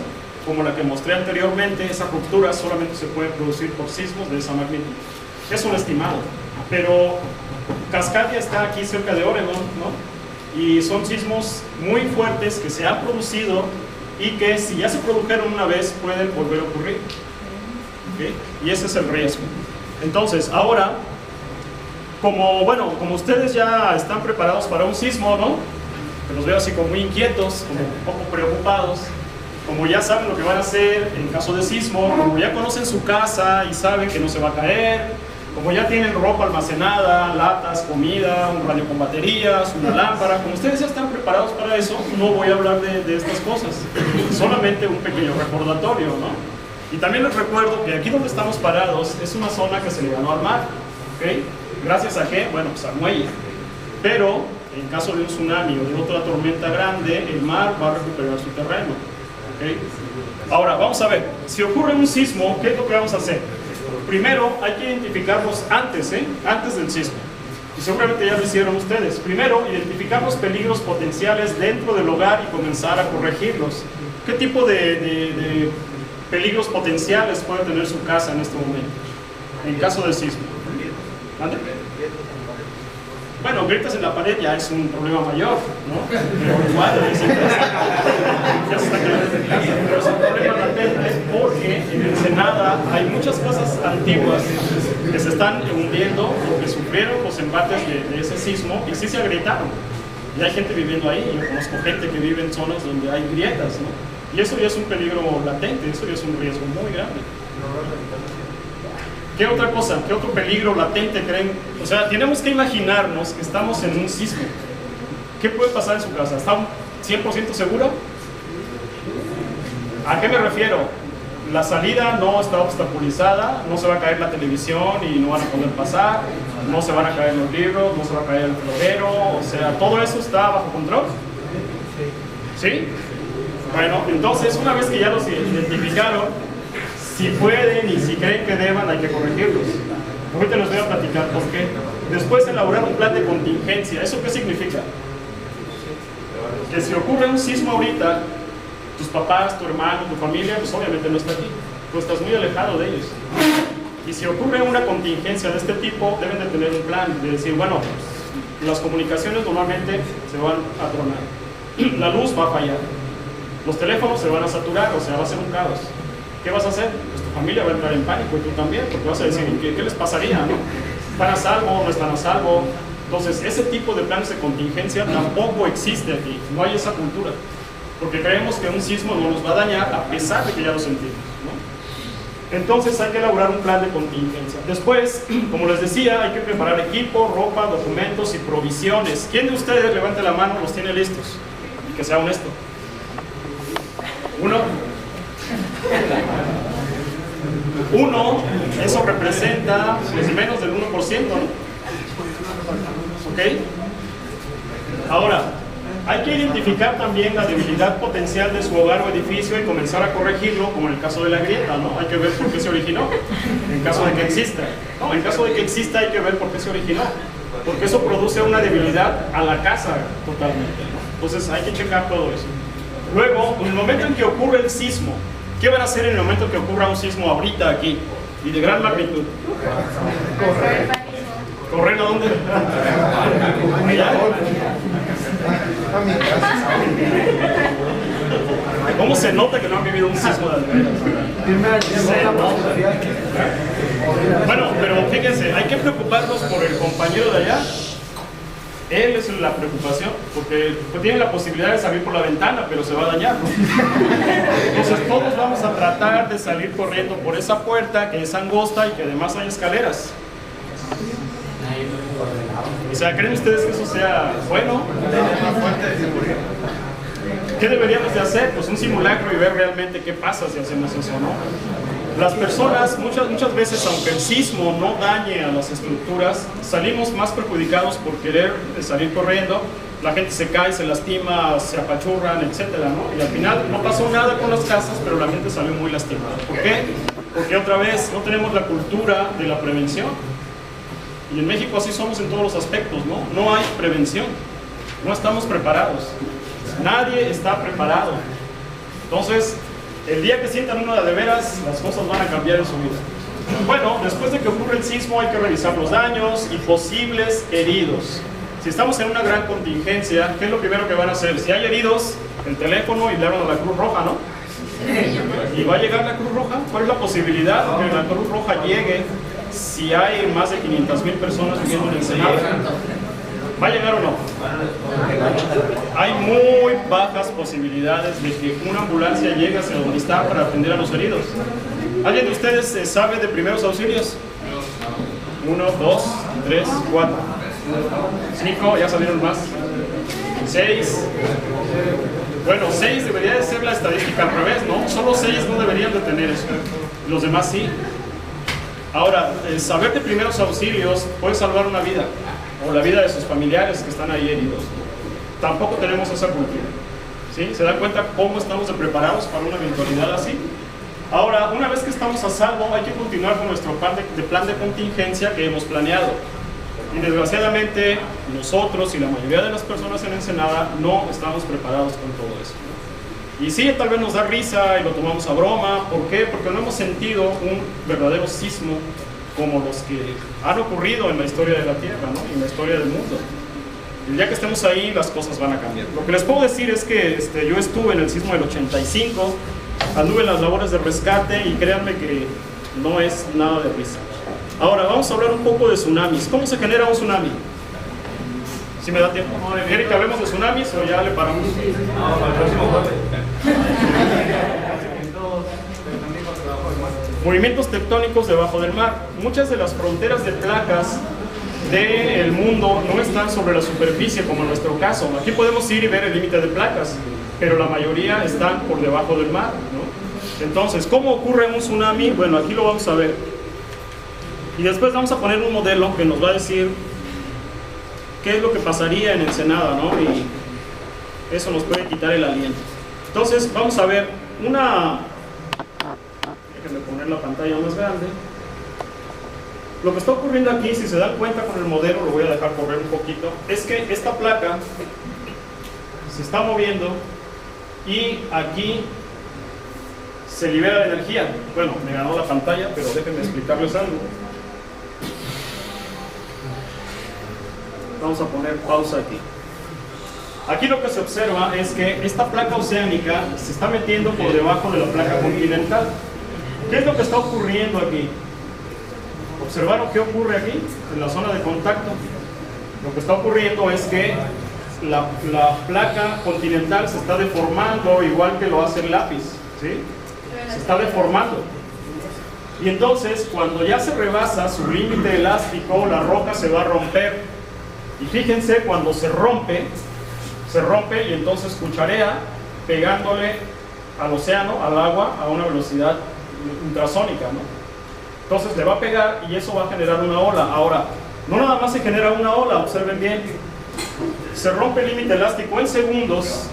como la que mostré anteriormente, esas rupturas solamente se pueden producir por sismos de esa magnitud. Es un estimado, pero Cascadia está aquí cerca de Oregon, ¿no? Y son sismos muy fuertes que se han producido y que si ya se produjeron una vez pueden volver a ocurrir. ¿Okay? Y ese es el riesgo. Entonces, ahora, como ustedes ya están preparados para un sismo, ¿no? Que los veo así como muy inquietos, como un poco preocupados, como ya saben lo que van a hacer en caso de sismo, como ya conocen su casa y saben que no se va a caer, como ya tienen ropa almacenada, latas, comida, un radio con baterías, una lámpara, como ustedes ya están preparados para eso, no voy a hablar de estas cosas, solamente un pequeño recordatorio, ¿no? Y también les recuerdo que aquí donde estamos parados es una zona que se le ganó al mar, ¿ok? ¿Gracias a qué? Bueno, pues al muelle. Pero en caso de un tsunami o de otra tormenta grande, el mar va a recuperar su terreno, ¿ok? Ahora, vamos a ver, si ocurre un sismo, ¿qué es lo que vamos a hacer? Primero, hay que identificarlos antes, antes del sismo. Y seguramente ya lo hicieron ustedes. Primero, identificar los peligros potenciales dentro del hogar y comenzar a corregirlos. ¿Qué tipo de peligros potenciales puede tener su casa en este momento, en caso de sismo? ¿Vale? Bueno, grietas en la pared ya es un problema mayor, ¿no? Pero igual ya se está quedando en casa. Pero es un problema latente porque en Ensenada hay muchas casas antiguas que se están hundiendo o que sufrieron los embates de ese sismo y sí se agrietaron. Y hay gente viviendo ahí. Yo conozco gente que vive en zonas donde hay grietas, ¿no? Y eso ya es un peligro latente, eso ya es un riesgo muy grande. ¿Qué otra cosa? ¿Qué otro peligro latente creen? O sea, tenemos que imaginarnos que estamos en un sismo. ¿Qué puede pasar en su casa? ¿Está 100% segura? ¿A qué me refiero? La salida no está obstaculizada, no se va a caer la televisión y no van a poder pasar, no se van a caer los libros, no se va a caer el florero, o sea, todo eso está bajo control. ¿Sí? Bueno, entonces una vez que ya los identificaron, si pueden y si creen que deban, hay que corregirlos. Ahorita les voy a platicar por qué. Después elaborar un plan de contingencia. ¿Eso qué significa? Que si ocurre un sismo ahorita, tus papás, tu hermano, tu familia, pues obviamente no está aquí. Tú estás muy alejado de ellos. Y si ocurre una contingencia de este tipo, deben de tener un plan, de decir, bueno, pues, las comunicaciones normalmente se van a tronar. La luz va a fallar. Los teléfonos se van a saturar, o sea, va a ser un caos. ¿Qué vas a hacer? Pues tu familia va a entrar en pánico y tú también, porque vas a decir, ¿qué les pasaría? ¿No? ¿Están a salvo? ¿No están a salvo? Entonces, ese tipo de planes de contingencia tampoco existe aquí, no hay esa cultura, porque creemos que un sismo no nos va a dañar a pesar de que ya lo sentimos, ¿no? Entonces hay que elaborar un plan de contingencia. Después, como les decía, hay que preparar equipo, ropa, documentos y provisiones. ¿Quién de ustedes, levante la mano, los tiene listos? Y que sea honesto. Uno, eso representa pues, menos del 1%, ¿no? ¿Ok? Ahora, hay que identificar también la debilidad potencial de su hogar o edificio y comenzar a corregirlo, como en el caso de la grieta, ¿no? Hay que ver por qué se originó, en caso de que exista. No, en caso de que exista hay que ver por qué se originó, porque eso produce una debilidad a la casa totalmente, ¿no? Entonces hay que checar todo eso. Luego, en el momento en que ocurre el sismo, ¿qué van a hacer en el momento en que ocurra un sismo ahorita aquí y de gran magnitud? Correr. ¿Correr a dónde? ¿Cómo se nota que no han vivido un sismo de alrededor? Bueno, pero fíjense, hay que preocuparnos por el compañero de allá. Él es la preocupación, porque tiene la posibilidad de salir por la ventana, pero se va a dañar, ¿no? Entonces todos vamos a tratar de salir corriendo por esa puerta que es angosta y que además hay escaleras. O sea, ¿creen ustedes que eso sea bueno? ¿Qué deberíamos de hacer? Pues un simulacro y ver realmente qué pasa si hacemos eso, ¿no? Las personas, muchas veces, aunque el sismo no dañe a las estructuras, salimos más perjudicados por querer salir corriendo. La gente se cae, se lastima, se apachurran, etcétera, ¿no? Y al final no pasó nada con las casas, pero la gente salió muy lastimada. ¿Por qué? Porque otra vez no tenemos la cultura de la prevención. Y en México así somos en todos los aspectos, ¿no? No hay prevención, no estamos preparados. Nadie está preparado. Entonces, el día que sientan uno de veras, las cosas van a cambiar en su vida. Bueno, después de que ocurre el sismo hay que revisar los daños y posibles heridos. Si estamos en una gran contingencia, ¿qué es lo primero que van a hacer? Si hay heridos, el teléfono y le hablan a la Cruz Roja, ¿no? ¿Y va a llegar la Cruz Roja? ¿Cuál es la posibilidad de que la Cruz Roja llegue si hay más de 500,000 personas viviendo en Ensenada? ¿Va a llegar o no? Hay muy bajas posibilidades de que una ambulancia llegue hacia donde está para atender a los heridos. ¿Alguien de ustedes sabe de primeros auxilios? 1, 2, 3, 4, 5, ya salieron más. 6. Bueno, 6 debería de ser la estadística al revés, ¿no? Solo 6 no deberían de tener eso. Los demás sí. Ahora, saber de primeros auxilios puede salvar una vida, o la vida de sus familiares que están ahí heridos. Tampoco tenemos esa cultura, ¿sí? ¿Se dan cuenta cómo estamos preparados para una eventualidad así? Ahora, una vez que estamos a salvo, hay que continuar con nuestro plan de contingencia que hemos planeado. Y desgraciadamente, nosotros y la mayoría de las personas en Ensenada no estamos preparados con todo eso, ¿no? Y sí, tal vez nos da risa y lo tomamos a broma. ¿Por qué? Porque no hemos sentido un verdadero sismo como los que han ocurrido en la historia de la Tierra, ¿no? Y en la historia del mundo. El día que estemos ahí, las cosas van a cambiar. Lo que les puedo decir es que yo estuve en el sismo del 85, anduve en las labores de rescate y créanme que no es nada de risa. Ahora, vamos a hablar un poco de tsunamis. ¿Cómo se genera un tsunami? ¿Sí me da tiempo? ¿Quiere que hablemos de tsunamis o ya le paramos? Movimientos tectónicos debajo del mar. Muchas de las fronteras de placas del mundo no están sobre la superficie como en nuestro caso. Aquí podemos ir y ver el límite de placas, pero la mayoría están por debajo del mar, ¿no? Entonces, ¿cómo ocurre un tsunami? Bueno, aquí lo vamos a ver. Y después vamos a poner un modelo que nos va a decir qué es lo que pasaría en Ensenada, ¿no? Y eso nos puede quitar el aliento. Entonces, vamos a ver déjenme poner la pantalla más grande. Lo que está ocurriendo aquí, si se dan cuenta con el modelo, lo voy a dejar correr un poquito, es que esta placa se está moviendo y aquí se libera la energía. Bueno, me ganó la pantalla, pero déjenme explicarles algo. Vamos a poner pausa aquí. Aquí lo que se observa es que esta placa oceánica se está metiendo por debajo de la placa continental. ¿Qué es lo que está ocurriendo aquí? ¿Observaron qué ocurre aquí, en la zona de contacto? Lo que está ocurriendo es que la placa continental se está deformando igual que lo hace el lápiz, ¿sí? Se está deformando. Y entonces, cuando ya se rebasa su límite elástico, la roca se va a romper. Y fíjense, cuando se rompe y entonces cucharea, pegándole al océano, al agua, a una velocidad ultrasónica, ¿no? Entonces le va a pegar y eso va a generar una ola. Ahora, no nada más se genera una ola, observen bien. Se rompe el límite elástico en segundos.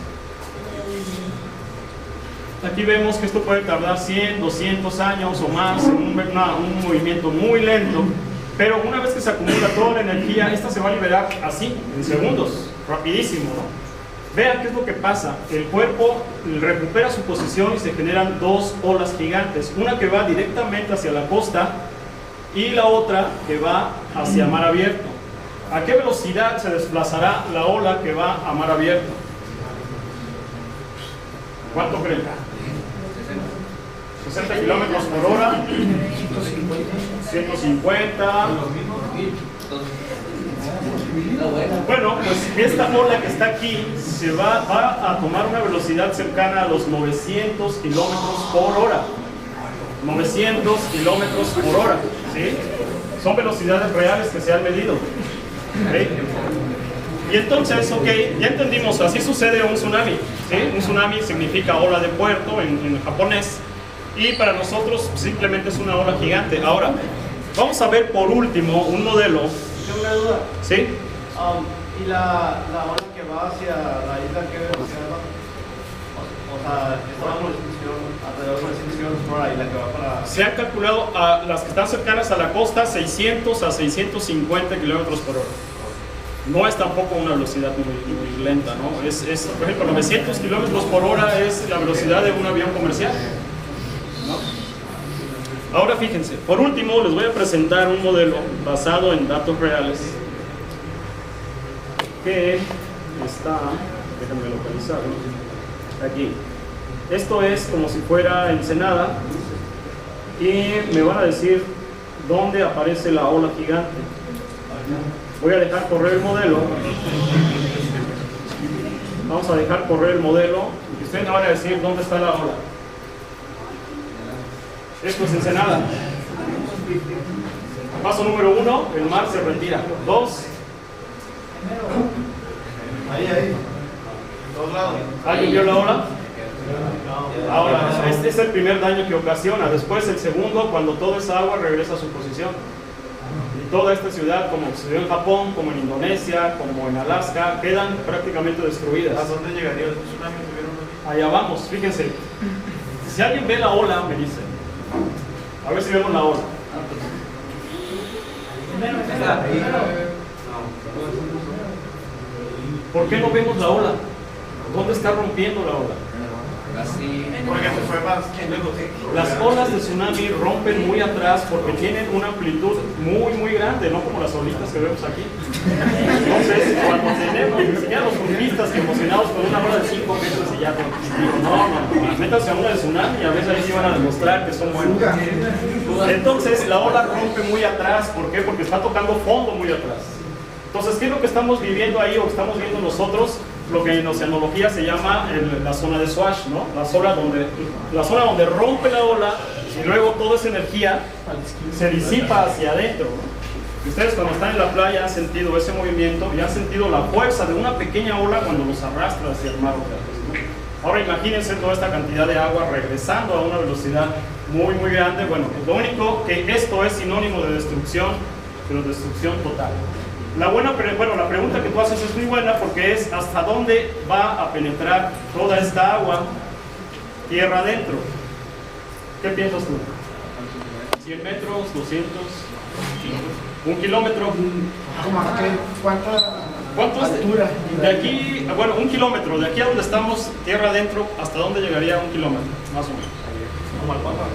Aquí vemos que esto puede tardar 100, 200 años o más en un movimiento muy lento. Pero una vez que se acumula toda la energía, esta se va a liberar así, en segundos, rapidísimo, ¿no? Vean qué es lo que pasa. El cuerpo recupera su posición y se generan dos olas gigantes. Una que va directamente hacia la costa y la otra que va hacia mar abierto. ¿A qué velocidad se desplazará la ola que va a mar abierto? ¿Cuánto creen? 60 kilómetros por hora, 150, Bueno, pues esta ola que está aquí va a tomar una velocidad cercana a los 900 kilómetros por hora. 900 kilómetros por hora, ¿sí? Son velocidades reales que se han medido. ¿Okay? Y entonces, ok, ya entendimos, así sucede un tsunami, ¿sí? Un tsunami significa ola de puerto en japonés, y para nosotros simplemente es una ola gigante. Ahora, vamos a ver por último un modelo. Tengo una duda. ¿Sí? ¿Y la ola que va hacia la isla que velocidad va? O sea, está alrededor de 900 kilómetros por hora y la que va para... Se han calculado a las que están cercanas a la costa 600 a 650 kilómetros por hora. No es tampoco una velocidad muy lenta, ¿no? Por ejemplo, 900 kilómetros por hora es la velocidad de un avión comercial, ¿no? Ahora fíjense, por último les voy a presentar un modelo basado en datos reales que está, déjenme localizarlo, aquí. Esto es como si fuera Ensenada y me van a decir dónde aparece la ola gigante. Voy a dejar correr el modelo. Vamos a dejar correr el modelo y ustedes me van a decir dónde está la ola. Esto es Ensenada. Paso número 1, el mar se retira. 2. Ahí. En todos lados. ¿Alguien vio la ola? Ahora, este es el primer daño que ocasiona. Después el segundo, cuando toda esa agua regresa a su posición. Y toda esta ciudad, como sucedió en Japón, como en Indonesia, como en Alaska, quedan prácticamente destruidas. ¿A dónde llegaría el tsunami? Allá vamos, fíjense. Si alguien ve la ola, me dice. A ver si vemos la ola. ¿Por qué no vemos la ola? ¿Dónde está rompiendo la ola? Porque se fue más lejos. Las olas de tsunami rompen muy atrás porque tienen una amplitud muy grande, no como las olitas que vemos aquí. Entonces, cuando enseñan los surfistas que emocionados con una ola de 5 metros y ya no, métanse a una de tsunami y a veces ahí sí van a demostrar que son buenos. Entonces, la ola rompe muy atrás, ¿por qué? Porque está tocando fondo muy atrás. Entonces, ¿qué es lo que estamos viviendo ahí o estamos viendo nosotros? Lo que en oceanología se llama la zona de swash, ¿no? La zona donde rompe la ola y luego toda esa energía se disipa hacia adentro, ¿no? Y ustedes cuando están en la playa han sentido ese movimiento y han sentido la fuerza de una pequeña ola cuando los arrastra hacia el mar otra vez, ¿no? Ahora imagínense toda esta cantidad de agua regresando a una velocidad muy grande. Bueno, pues lo único que esto es sinónimo de destrucción, pero destrucción total. La pregunta que tú haces es muy buena porque es ¿hasta dónde va a penetrar toda esta agua tierra adentro? ¿Qué piensas tú? ¿100 metros? ¿200? ¿1 kilómetro? ¿Cuánto es? De aquí, bueno, 1 kilómetro, de aquí a donde estamos, tierra adentro, ¿hasta dónde llegaría 1 kilómetro? Más o menos. ¿Como al Papas?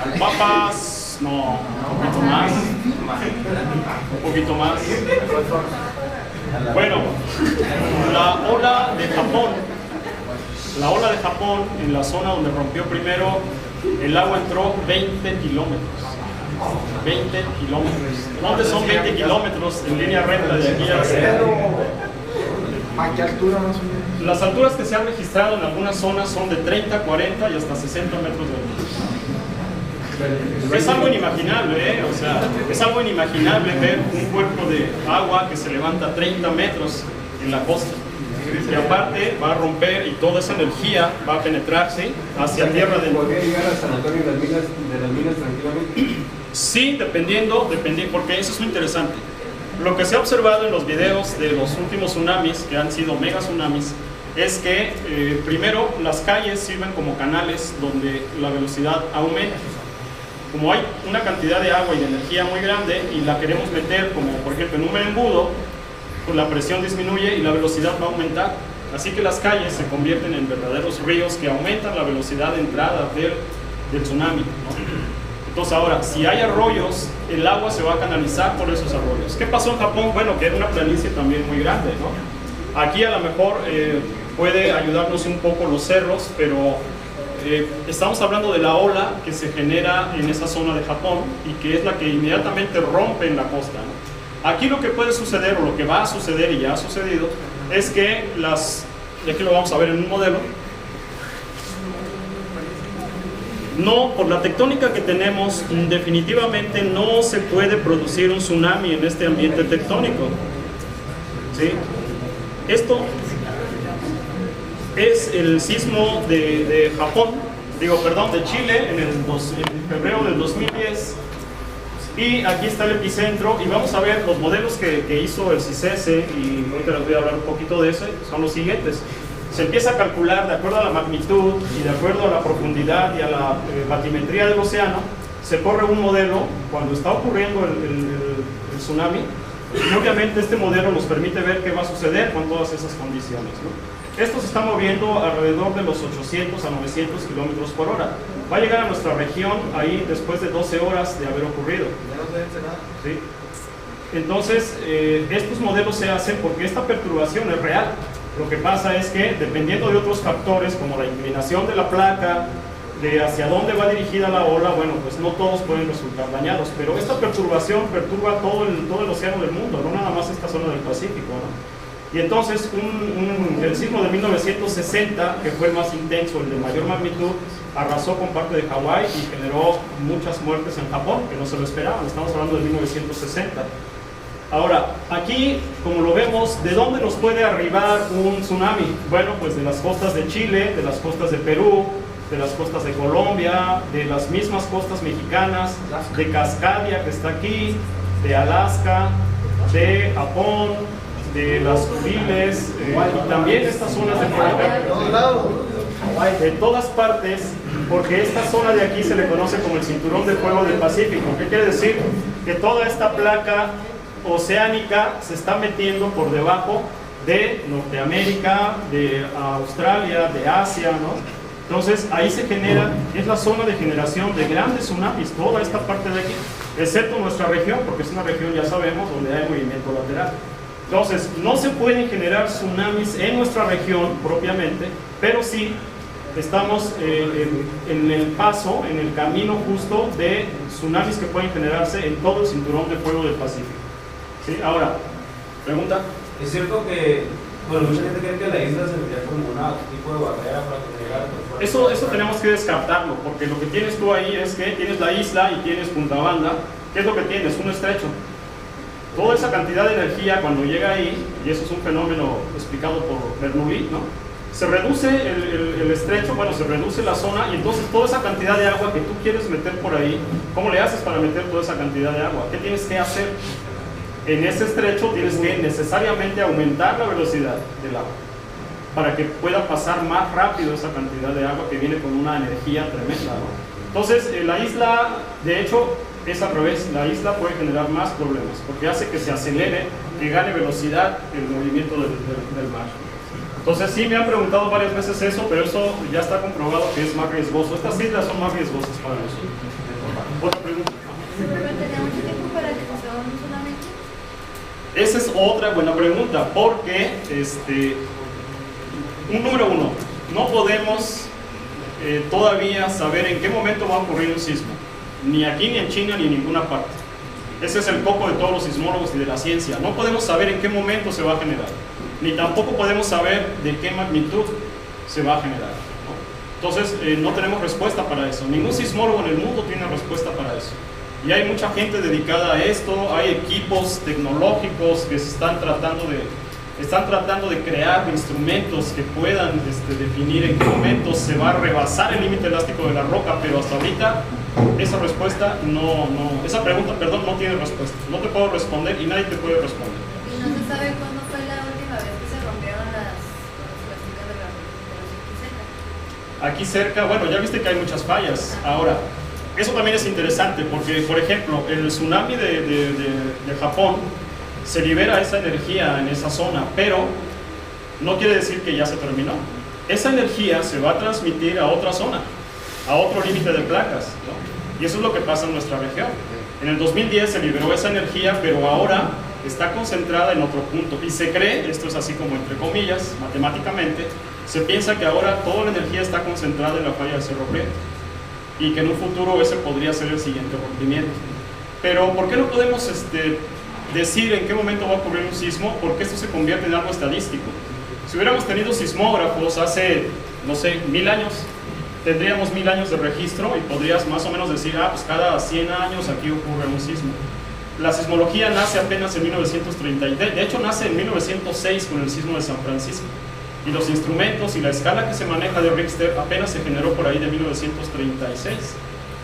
Al Papas. No, un poquito más. Un poquito más. Bueno, la ola de Japón. La ola de Japón, en la zona donde rompió primero, el agua entró 20 kilómetros. 20 kilómetros. ¿Dónde son 20 kilómetros en línea recta de aquí a ¿A qué altura más o menos? Las alturas que se han registrado en algunas zonas son de 30, 40 y hasta 60 metros de altura. Es algo inimaginable, o sea, es algo inimaginable ver un cuerpo de agua que se levanta 30 metros en la costa. Y aparte va a romper y toda esa energía va a penetrarse hacia tierra de... ¿Podría llegar a San Antonio de las Minas tranquilamente? Sí, dependiendo, porque eso es muy interesante. Lo que se ha observado en los videos de los últimos tsunamis, que han sido mega tsunamis, es que primero las calles sirven como canales donde la velocidad aumenta. Como hay una cantidad de agua y de energía muy grande y la queremos meter como por ejemplo en un embudo, pues la presión disminuye y la velocidad va a aumentar. Así que las calles se convierten en verdaderos ríos que aumentan la velocidad de entrada del tsunami, ¿no? Entonces ahora, si hay arroyos, el agua se va a canalizar por esos arroyos. ¿Qué pasó en Japón? Bueno, que era una planicie también muy grande, ¿no? Aquí a lo mejor puede ayudarnos un poco los cerros, pero estamos hablando de la ola que se genera en esa zona de Japón y que es la que inmediatamente rompe en la costa, ¿no? Aquí lo que puede suceder, o lo que va a suceder y ya ha sucedido, es que y aquí lo vamos a ver en un modelo, no, por la tectónica que tenemos, definitivamente no se puede producir un tsunami en este ambiente tectónico. ¿Sí? Esto es el sismo de Japón, de Chile, en febrero del 2010. Y aquí está el epicentro, y vamos a ver los modelos que hizo el CICESE, y ahorita les voy a hablar un poquito de eso, son los siguientes. Se empieza a calcular de acuerdo a la magnitud y de acuerdo a la profundidad y a la batimetría del océano. Se corre un modelo cuando está ocurriendo el tsunami, y obviamente este modelo nos permite ver qué va a suceder con todas esas condiciones, ¿no? Esto se está moviendo alrededor de los 800 a 900 kilómetros por hora. Va a llegar a nuestra región ahí después de 12 horas de haber ocurrido. ¿Sí? Entonces, estos modelos se hacen porque esta perturbación es real. Lo que pasa es que, dependiendo de otros factores, como la inclinación de la placa, de hacia dónde va dirigida la ola, bueno, pues no todos pueden resultar dañados. Pero esta perturbación perturba todo el océano del mundo, no nada más esta zona del Pacífico, ¿no? Y entonces el sismo de 1960, que fue el más intenso, el de mayor magnitud, arrasó con parte de Hawái y generó muchas muertes en Japón, que no se lo esperaban. Estamos hablando de 1960. Ahora, aquí, como lo vemos, ¿de dónde nos puede arribar un tsunami? Bueno, pues de las costas de Chile, de las costas de Perú, de las costas de Colombia, de las mismas costas mexicanas, de Cascadia, que está aquí, de Alaska, de Japón, de las Kuriles, y también estas zonas de por acá, de todas partes, porque esta zona de aquí se le conoce como el cinturón de fuego del Pacífico. ¿Qué quiere decir? Que toda esta placa oceánica se está metiendo por debajo de Norteamérica, de Australia, de Asia, ¿no? Entonces ahí se genera, es la zona de generación de grandes tsunamis, toda esta parte de aquí, excepto nuestra región, porque es una región, ya sabemos, donde hay movimiento lateral. Entonces, no se pueden generar tsunamis en nuestra región propiamente, pero sí estamos en el paso, en el camino justo de tsunamis que pueden generarse en todo el cinturón de fuego del Pacífico. ¿Sí? Ahora, pregunta. Es cierto que, bueno, mucha gente cree que la isla sería como un tipo de barrera para que llegara. Eso tenemos que descartarlo, porque lo que tienes tú ahí es que tienes la isla y tienes Punta Banda. ¿Qué es lo que tienes? Un estrecho. Toda esa cantidad de energía cuando llega ahí, y eso es un fenómeno explicado por Bernoulli, ¿no? Se reduce el estrecho, bueno, se reduce la zona, y entonces toda esa cantidad de agua que tú quieres meter por ahí, ¿cómo le haces para meter toda esa cantidad de agua? ¿Qué tienes que hacer? En ese estrecho tienes que necesariamente aumentar la velocidad del agua para que pueda pasar más rápido esa cantidad de agua que viene con una energía tremenda, ¿no? Entonces, la isla, de hecho, es al revés. La isla puede generar más problemas porque hace que se acelere, que gane velocidad el movimiento del mar. Entonces, sí me han preguntado varias veces eso, pero eso ya está comprobado que es más riesgoso. Estas islas son más riesgosas para nosotros. ¿Otra pregunta? ¿Tenía mucho tiempo para que pasara un tsunami? Esa es otra buena pregunta, porque número uno, no podemos todavía saber en qué momento va a ocurrir un sismo, ni aquí, ni en China, ni en ninguna parte. Ese es el coco de todos los sismólogos y de la ciencia. No podemos saber en qué momento se va a generar, ni tampoco podemos saber de qué magnitud se va a generar, ¿no? Entonces, no tenemos respuesta para eso. Ningún sismólogo en el mundo tiene respuesta para eso. Y hay mucha gente dedicada a esto, hay equipos tecnológicos que se están tratando de crear instrumentos que puedan definir en qué momento se va a rebasar el límite elástico de la roca, pero hasta ahorita esa pregunta, no tiene respuesta. No te puedo responder y nadie te puede responder. ¿Y no se sabe cuándo fue la última vez que se rompieron las chicas de la Aquí cerca, bueno, ya viste que hay muchas fallas. Ahora, eso también es interesante porque, por ejemplo, el tsunami de Japón, se libera esa energía en esa zona, pero no quiere decir que ya se terminó. Esa energía se va a transmitir a otra zona, a otro límite de placas, ¿no? Y eso es lo que pasa en nuestra región. En el 2010 se liberó esa energía, pero ahora está concentrada en otro punto. Y se cree, esto es así como entre comillas, matemáticamente, se piensa que ahora toda la energía está concentrada en la falla de Cerro Prieto y que en un futuro ese podría ser el siguiente rompimiento. Pero ¿por qué no podemos decir en qué momento va a ocurrir un sismo, porque esto se convierte en algo estadístico. Si hubiéramos tenido sismógrafos hace, no sé, 1000 años, tendríamos 1000 años de registro y podrías más o menos decir, pues cada 100 años aquí ocurre un sismo. La sismología nace apenas en 1930, de hecho nace en 1906 con el sismo de San Francisco. Y los instrumentos y la escala que se maneja de Richter apenas se generó por ahí de 1936.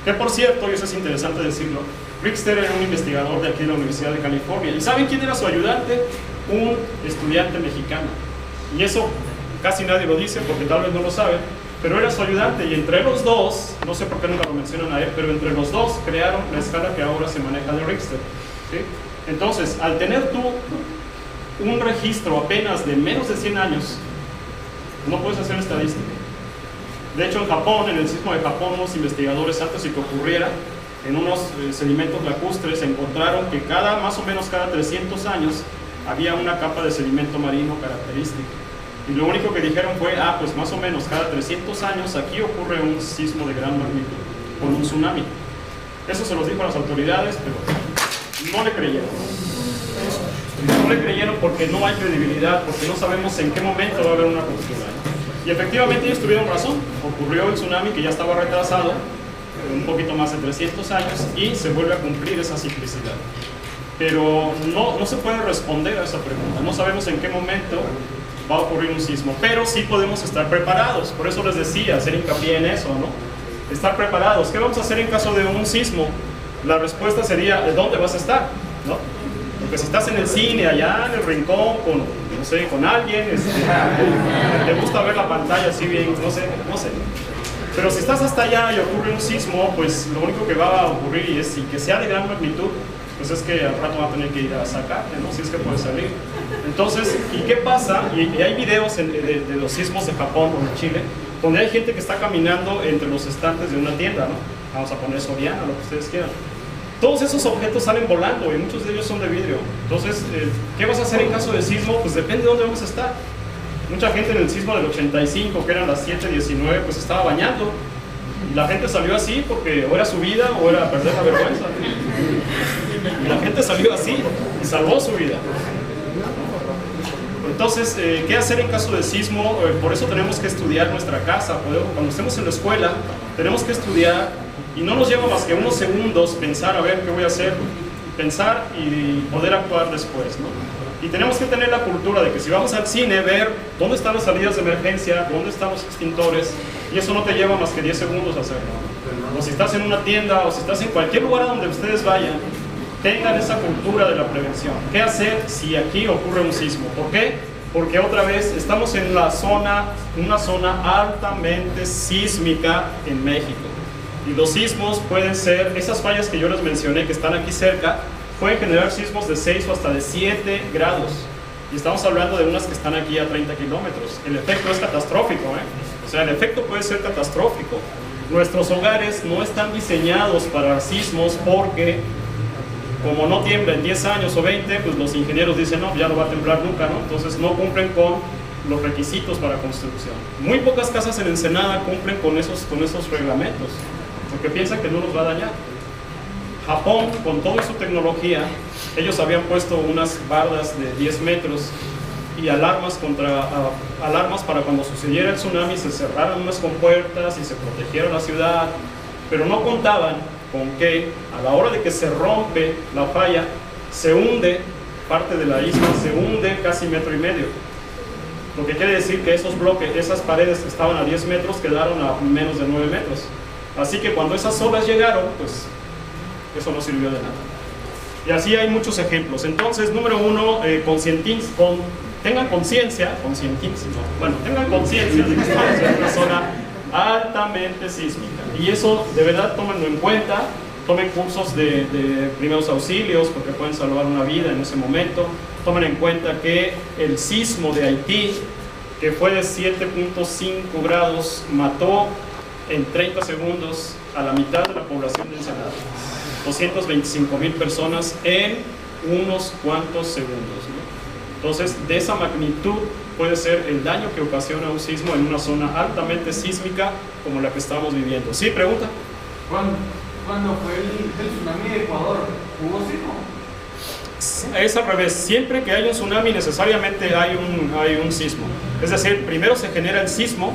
Que por cierto, y eso es interesante decirlo, Richter era un investigador de aquí de la Universidad de California. ¿Y saben quién era su ayudante? Un estudiante mexicano. Y eso casi nadie lo dice porque tal vez no lo saben, pero era su ayudante y entre los dos, no sé por qué nunca lo mencionan a él, pero entre los dos crearon la escala que ahora se maneja de Richter, ¿sí? Entonces, al tener tú un registro apenas de menos de 100 años, no puedes hacer estadística. De hecho, en Japón, en el sismo de Japón, unos investigadores antes de que ocurriera, en unos sedimentos lacustres, encontraron que más o menos cada 300 años había una capa de sedimento marino característica. Y lo único que dijeron fue, pues más o menos cada 300 años aquí ocurre un sismo de gran magnitud, con un tsunami. Eso se los dijo a las autoridades, pero no le creyeron. No le creyeron porque no hay credibilidad, porque no sabemos en qué momento va a haber una ruptura. Y efectivamente ellos tuvieron razón. Ocurrió el tsunami que ya estaba retrasado, un poquito más de 300 años, y se vuelve a cumplir esa ciclicidad. Pero no se puede responder a esa pregunta. No sabemos en qué momento va a ocurrir un sismo, pero sí podemos estar preparados. Por eso les decía, hacer hincapié en eso, ¿no? Estar preparados. ¿Qué vamos a hacer en caso de un sismo? La respuesta sería, ¿de dónde vas a estar? ¿No? Porque si estás en el cine, allá en el rincón, no sé, con alguien, te gusta ver la pantalla así bien, no sé. Pero si estás hasta allá y ocurre un sismo, pues lo único que va a ocurrir y que sea de gran magnitud, pues es que al rato va a tener que ir a sacarte, ¿no? Si es que puede salir. Entonces, ¿y qué pasa? Y hay videos de los sismos de Japón o de Chile, donde hay gente que está caminando entre los estantes de una tienda, ¿no? Vamos a poner Soriana, lo que ustedes quieran. Todos esos objetos salen volando y muchos de ellos son de vidrio. Entonces, ¿qué vas a hacer en caso de sismo? Pues depende de dónde vamos a estar. Mucha gente en el sismo del 85, que eran las 7:19, pues estaba bañando. Y la gente salió así porque o era su vida o era perder la vergüenza. Y la gente salió así y salvó su vida. Entonces, ¿qué hacer en caso de sismo? Por eso tenemos que estudiar nuestra casa. Cuando estemos en la escuela, tenemos que estudiar y no nos lleva más que unos segundos pensar a ver qué voy a hacer, pensar y poder actuar después, ¿no? Y tenemos que tener la cultura de que si vamos al cine, ver dónde están las salidas de emergencia, dónde están los extintores, y eso no te lleva más que 10 segundos a hacerlo. O si estás en una tienda, o si estás en cualquier lugar a donde ustedes vayan, tengan esa cultura de la prevención. ¿Qué hacer si aquí ocurre un sismo? ¿Por qué? Porque otra vez estamos en una zona altamente sísmica en México. Y los sismos pueden ser, esas fallas que yo les mencioné que están aquí cerca, pueden generar sismos de 6 o hasta de 7 grados. Y estamos hablando de unas que están aquí a 30 kilómetros. El efecto es catastrófico, O sea, el efecto puede ser catastrófico. Nuestros hogares no están diseñados para sismos porque, como no tiembla en 10 años o 20, pues los ingenieros dicen, no, ya no va a temblar nunca, ¿no? Entonces no cumplen con los requisitos para construcción. Muy pocas casas en Ensenada cumplen con esos reglamentos, porque piensan que no nos va a dañar. Japón, con toda su tecnología, ellos habían puesto unas bardas de 10 metros y alarmas para cuando sucediera el tsunami se cerraran unas compuertas y se protegiera la ciudad, pero no contaban con que a la hora de que se rompe la falla, se hunde parte de la isla, se hunde casi 1,5 metros. Lo que quiere decir que esos bloques, esas paredes que estaban a 10 metros quedaron a menos de 9 metros. Así que cuando esas olas llegaron, pues eso no sirvió de nada. Y así hay muchos ejemplos. Entonces, número 1, tengan conciencia de que estamos en una zona altamente sísmica. Y eso, de verdad, tómenlo en cuenta. Tomen cursos de primeros auxilios porque pueden salvar una vida en ese momento. Tomen en cuenta que el sismo de Haití, que fue de 7.5 grados, mató en 30 segundos a la mitad de la población de Ensenada. 225,000 personas en unos cuantos segundos, ¿no? Entonces, de esa magnitud puede ser el daño que ocasiona un sismo en una zona altamente sísmica como la que estamos viviendo. ¿Sí? ¿Pregunta? Cuando fue el tsunami de Ecuador, ¿hubo sismo? Es al revés, siempre que hay un tsunami necesariamente hay un sismo. Es decir, primero se genera el sismo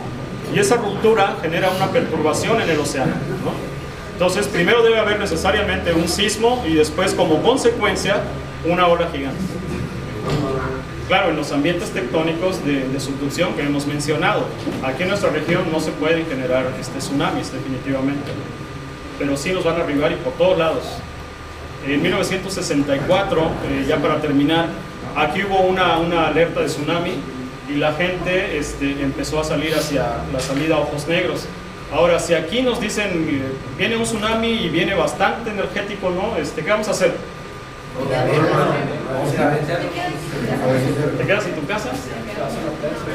y esa ruptura genera una perturbación en el océano, ¿no? Entonces, primero debe haber necesariamente un sismo y después, como consecuencia, una ola gigante. Claro, en los ambientes tectónicos de subducción que hemos mencionado, aquí en nuestra región no se pueden generar tsunamis definitivamente, pero sí nos van a arribar y por todos lados. En 1964, ya para terminar, aquí hubo una alerta de tsunami y la gente empezó a salir hacia la salida Ojos Negros. Ahora, si aquí nos dicen viene un tsunami y viene bastante energético, ¿no? ¿Qué vamos a hacer? ¿Te quedas en tu casa?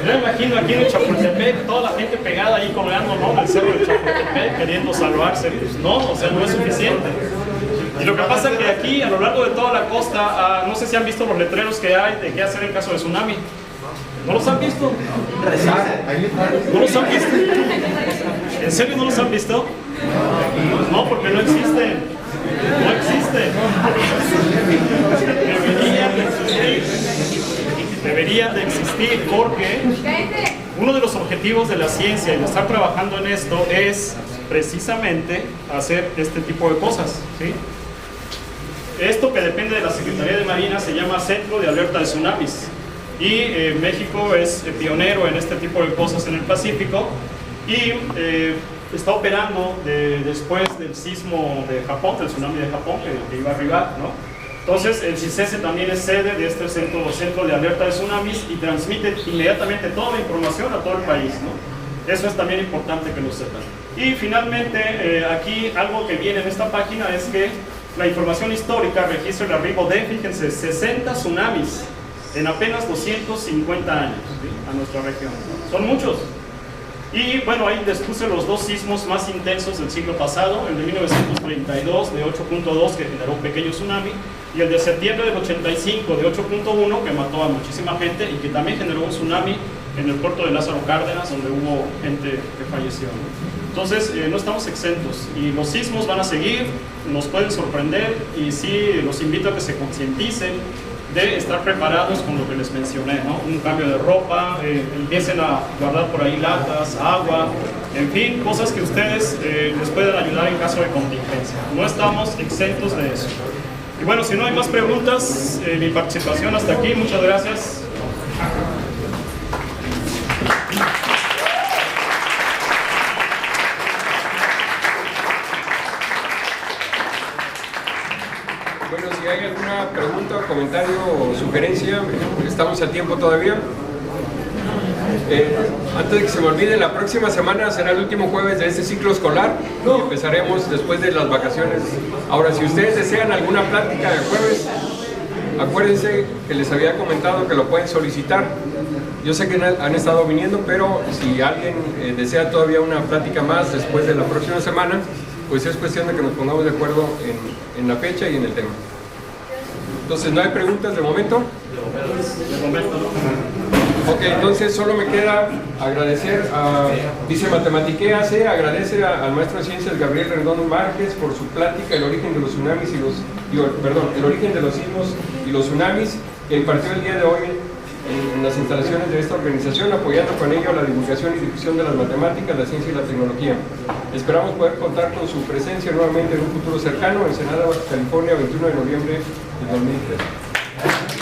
Yo me imagino aquí en Chapultepec, toda la gente pegada ahí colgando, ¿no? En el cerro de Chapultepec, queriendo salvarse. Pues no, o sea, no es suficiente. Y lo que pasa es que aquí, a lo largo de toda la costa, no sé si han visto los letreros que hay de qué hacer en caso de tsunami. ¿No los han visto? ¿No los han visto? ¿En serio no los han visto? Pues no, porque no existen. No existen. Deberían de existir porque uno de los objetivos de la ciencia y de estar trabajando en esto es precisamente hacer este tipo de cosas, ¿sí? Esto que depende de la Secretaría de Marina se llama Centro de Alerta de Tsunamis y México es pionero en este tipo de cosas en el Pacífico y está operando después del sismo de Japón, del tsunami de Japón que iba a arribar, ¿no? Entonces el CICESE también es sede de este centro de alerta de tsunamis y transmite inmediatamente toda la información a todo el país, ¿no? Eso es también importante que lo sepan. Y finalmente aquí algo que viene en esta página es que la información histórica registra el arribo de, fíjense, 60 tsunamis en apenas 250 años, ¿sí? A nuestra región. Son muchos. Y bueno, ahí les puse los dos sismos más intensos del siglo pasado, el de 1932 de 8.2 que generó un pequeño tsunami y el de septiembre del 85 de 8.1 que mató a muchísima gente y que también generó un tsunami en el puerto de Lázaro Cárdenas donde hubo gente que falleció, ¿no? Entonces no estamos exentos y los sismos van a seguir, nos pueden sorprender y sí los invito a que se concienticen de estar preparados con lo que les mencioné, ¿no? Un cambio de ropa, empiecen a guardar por ahí latas, agua, en fin, cosas que ustedes les pueden ayudar en caso de contingencia. No estamos exentos de eso. Y bueno, si no hay más preguntas, mi participación hasta aquí. Muchas gracias. Bueno, si hay alguna pregunta, comentario o sugerencia, estamos a tiempo todavía. Antes de que se me olvide, la próxima semana será el último jueves de este ciclo escolar y empezaremos después de las vacaciones. Ahora, si ustedes desean alguna plática de jueves, acuérdense que les había comentado que lo pueden solicitar. Yo sé que han estado viniendo, pero si alguien desea todavía una plática más después de la próxima semana, pues es cuestión de que nos pongamos de acuerdo en la fecha y en el tema. Entonces, ¿no hay preguntas de momento? De momento no. Ok, entonces solo me queda agradecer a Dice Matematiquea C, agradece al maestro de ciencias Gabriel Rendón Márquez por su plática, el origen de los tsunamis y el origen de los sismos y los tsunamis, que impartió el día de hoy en las instalaciones de esta organización, apoyando con ello la divulgación y difusión de las matemáticas, la ciencia y la tecnología. Esperamos poder contar con su presencia nuevamente en un futuro cercano, en Ensenada, Baja California, 21 de noviembre de 2003.